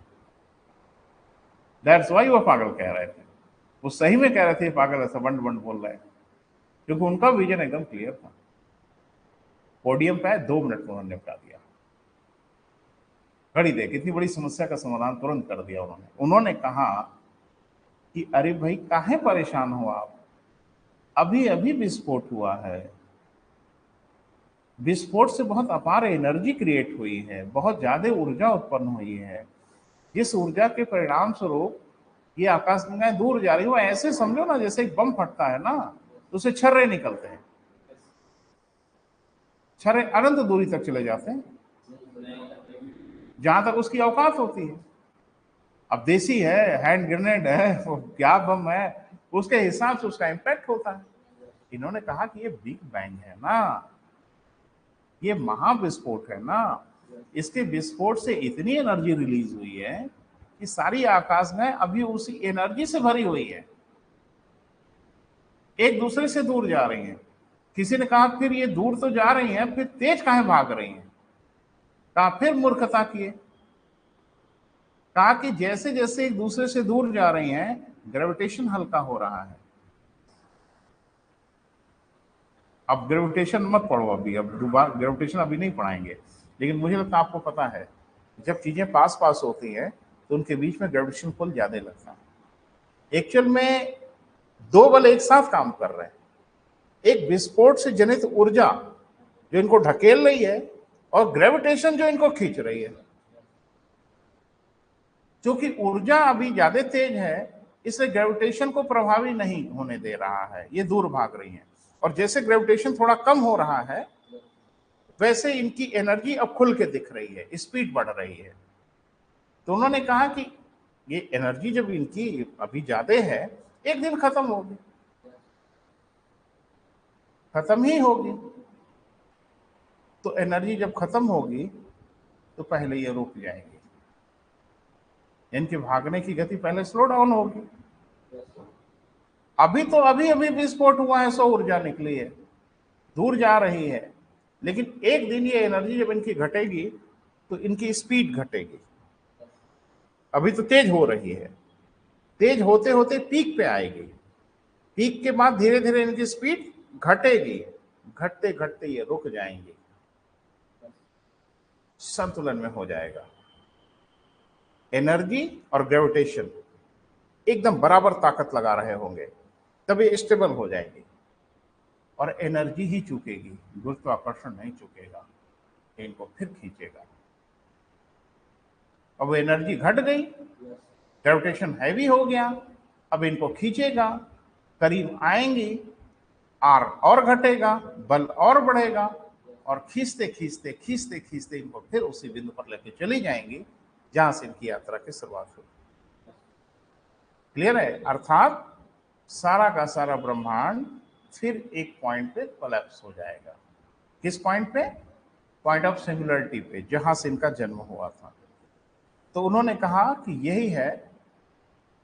A: दैट्स वाई वो पागल कह रहे थे, वो सही में कह रहे थे पागल ऐसा बंड बंड बोल रहे हैं, क्योंकि उनका विजन एकदम क्लियर था। पोडियम पे 2 मिनट में उन्होंने निपटा दिया। घड़ी देख, इतनी बड़ी समस्या का समाधान तुरंत कर दिया उन्होंने कहा कि अरे भाई काहे परेशान हो आप, अभी अभी विस्फोट हुआ है, विस्फोट से बहुत अपार एनर्जी क्रिएट हुई है, बहुत ज्यादा ऊर्जा उत्पन्न हुई है। जिस ऊर्जा के परिणाम स्वरूप ये आकाशगंगाएं दूर जा रही हो, ऐसे समझो ना जैसे एक बम फटता है ना, तो उसे छर्रे निकलते हैं, छर्रे अनंत दूरी तक चले जाते हैं। जहां तक उसकी औकात होती है। अब देसी है, हैंड ग्रेनेड है, वो क्या बम है, उसके हिसाब से उसका इम्पैक्ट होता है। इन्होंने कहा कि ये बिग बैंग है ना, ये महाविस्फोट है ना, इसके विस्फोट से इतनी एनर्जी रिलीज हुई है कि सारी आकाशगंगाएं अभी उसी एनर्जी से भरी हुई है, एक दूसरे से दूर जा रही हैं। किसी ने कहा फिर ये दूर तो जा रही हैं, फिर तेज काहे भाग रही हैं? कहा फिर मूर्खता किए। कहा कि जैसे जैसे एक दूसरे से दूर जा रही हैं, ग्रेविटेशन हल्का हो रहा है। अब ग्रेविटेशन मत पढ़ो अभी, अब दोबारा ग्रेविटेशन अभी नहीं पढ़ाएंगे, लेकिन मुझे लगता है आपको पता है, जब चीजें पास पास होती हैं तो उनके बीच में ग्रेविटेशन पुल ज्यादा लगता है। एक्चुअल में दो बल एक साथ काम कर रहे हैं, एक विस्फोट से जनित ऊर्जा जो इनको ढकेल रही है, और ग्रेविटेशन जो इनको खींच रही है। क्योंकि ऊर्जा अभी ज्यादा तेज है, इसलिए ग्रेविटेशन को प्रभावी नहीं होने दे रहा है, ये दूर भाग रही है। और जैसे ग्रेविटेशन थोड़ा कम हो रहा है, वैसे इनकी एनर्जी अब खुल के दिख रही है, स्पीड बढ़ रही है। तो उन्होंने कहा कि ये एनर्जी जब इनकी अभी ज्यादा है, एक दिन खत्म होगी, खत्म ही होगी। तो एनर्जी जब खत्म होगी तो पहले ये रुक जाएगी, इनके भागने की गति पहले स्लो डाउन होगी। अभी तो अभी अभी विस्फोट हुआ है, सौ ऊर्जा निकली है, दूर जा रही है, लेकिन एक दिन ये एनर्जी जब इनकी घटेगी तो इनकी स्पीड घटेगी। अभी तो तेज हो रही है, तेज होते होते पीक पे आएगी, पीक के बाद धीरे धीरे इनकी स्पीड घटेगी, घटते घटते ये रुक जाएंगे, संतुलन में हो जाएगा। एनर्जी और ग्रेविटेशन एकदम बराबर ताकत लगा रहे होंगे, तब ये स्टेबल हो जाएंगे, और एनर्जी ही चूकेगी, गुरुत्वाकर्षण नहीं चूकेगा, इनको फिर खींचेगा। अब वो एनर्जी घट गई, ग्रेविटेशन हैवी हो गया, अब इनको खींचेगा, करीब आएंगी, आर और घटेगा, बल और बढ़ेगा, और खींचते खींचते खींचते खींचते इनको फिर उसी बिंदु पर लेके चली जाएंगी जहां से इनकी यात्रा की शुरुआत हुई। क्लियर है? अर्थात सारा का सारा ब्रह्मांड फिर एक पॉइंट पे कोलैप्स हो जाएगा। किस पॉइंट पे? पॉइंट ऑफ सिंगुलरिटी पे, जहां से इनका जन्म हुआ था। तो उन्होंने कहा कि यही है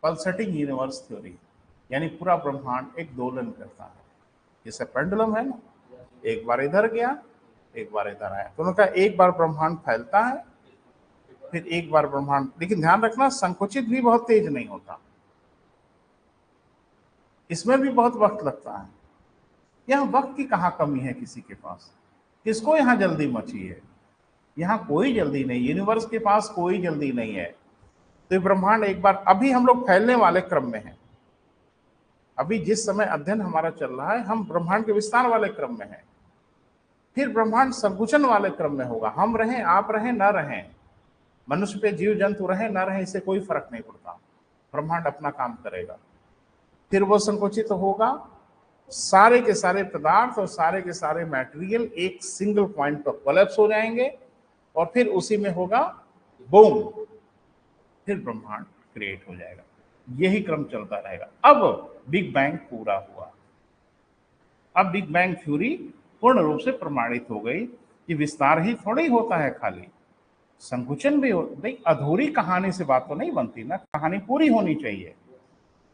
A: पल्सेटिंग यूनिवर्स थ्योरी, यानी पूरा ब्रह्मांड एक दोलन करता है, जैसे पेंडुलम है ना, एक बार इधर गया, एक बार इधर आया। तो उन्होंने कहा एक बार ब्रह्मांड फैलता है, फिर एक बार ब्रह्मांड, लेकिन ध्यान रखना संकुचित भी बहुत तेज नहीं होता, इसमें भी बहुत वक्त लगता है। यहाँ वक्त की कहाँ कमी है किसी के पास? किसको यहाँ जल्दी मची है? यहाँ कोई जल्दी नहीं, यूनिवर्स के पास कोई जल्दी नहीं है। तो ये ब्रह्मांड एक बार, अभी हम लोग फैलने वाले क्रम में हैं, अभी जिस समय अध्ययन हमारा चल रहा है, हम ब्रह्मांड के विस्तार वाले क्रम में हैं, फिर ब्रह्मांड संकुचन वाले क्रम में होगा। हम रहें, आप रहें, न रहें, मनुष्य पे जीव जंतु रहें न रहें, इससे कोई फर्क नहीं पड़ता, ब्रह्मांड अपना काम करेगा। फिर वो संकुचित होगा, सारे के सारे पदार्थ और सारे के सारे मटेरियल एक सिंगल पॉइंट पर कोलैप्स हो जाएंगे, और फिर उसी में होगा बूम, फिर ब्रह्मांड क्रिएट हो जाएगा। यही क्रम चलता रहेगा। अब बिग बैंग पूरा हुआ, अब बिग बैंग थ्योरी पूर्ण रूप से प्रमाणित हो गई कि विस्तार ही थोड़ा ही होता है, खाली संकुचन भी हो नहीं। अधूरी कहानी से बात तो नहीं बनती ना, कहानी पूरी होनी चाहिए,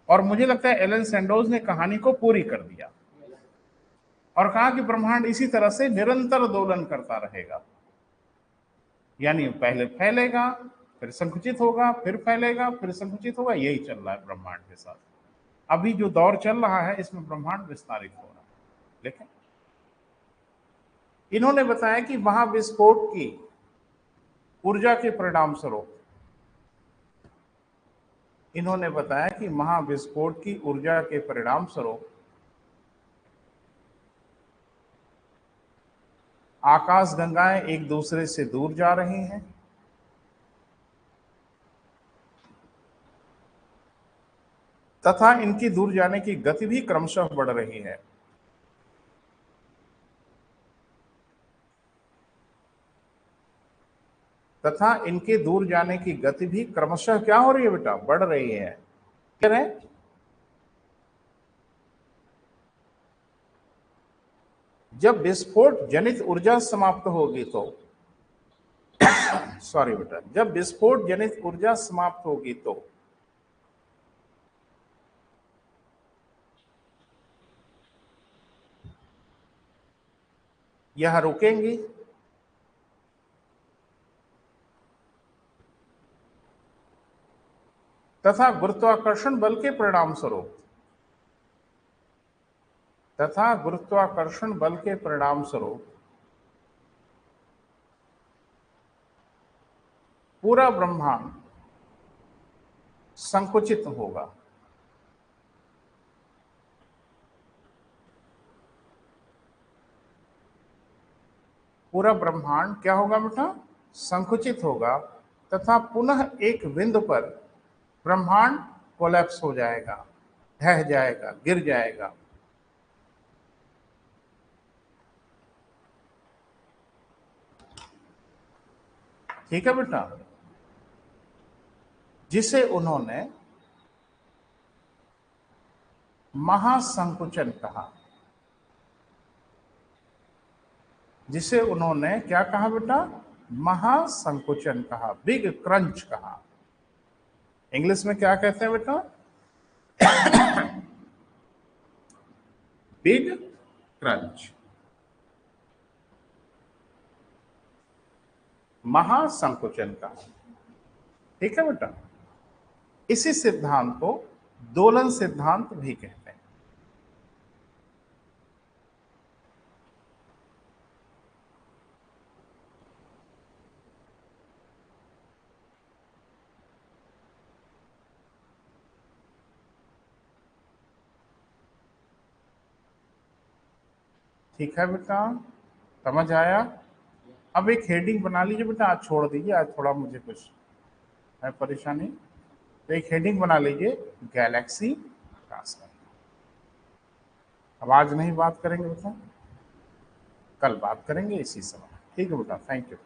A: और मुझे लगता है एलन सैंडोज ने कहानी को पूरी कर दिया और कहा कि ब्रह्मांड इसी तरह से निरंतर दोलन करता रहेगा, यानी पहले फैलेगा, फिर संकुचित होगा, फिर फैलेगा, फिर संकुचित होगा, यही चल रहा है ब्रह्मांड के साथ। अभी जो दौर चल रहा है इसमें ब्रह्मांड विस्तारित हो रहा है। लेकिन इन्होंने बताया कि महाविस्फोट की ऊर्जा के परिणाम स्वरूप, इन्होंने बताया कि महाविस्फोट की ऊर्जा के परिणाम स्वरूप आकाशगंगाएं एक दूसरे से दूर जा रही हैं, तथा इनकी दूर जाने की गति भी क्रमशः बढ़ रही है। तथा इनके दूर जाने की गति भी क्रमशः क्या हो रही है बेटा, बढ़ रही है। क्लियर है? जब विस्फोट जनित ऊर्जा समाप्त होगी तो सॉरी बेटा, जब विस्फोट जनित ऊर्जा समाप्त होगी तो यह रुकेंगी तथा गुरुत्वाकर्षण बल के परिणाम स्वरूप पूरा ब्रह्मांड संकुचित होगा। पूरा ब्रह्मांड क्या होगा बेटा, संकुचित होगा तथा पुनः एक बिंदु पर ब्रह्मांड कोलैप्स हो जाएगा, ढह जाएगा, गिर जाएगा। ठीक है बेटा, जिसे उन्होंने महासंकुचन कहा। जिसे उन्होंने क्या कहा बेटा, महासंकुचन कहा, बिग क्रंच कहा। इंग्लिश में क्या कहते हैं बेटा, बिग क्रंच, महासंकुचन कहा। ठीक है बेटा, इसी सिद्धांत को दोलन सिद्धांत भी कहते हैं। ठीक है बेटा, समझ आया? अब एक हेडिंग बना लीजिए बेटा, आज छोड़ दीजिए, आज थोड़ा मुझे कुछ है परेशानी। तो एक हेडिंग बना लीजिए, गैलेक्सी आकाश। अब आज नहीं बात करेंगे बेटा, कल बात करेंगे इसी समय। ठीक है बेटा, थैंक यू।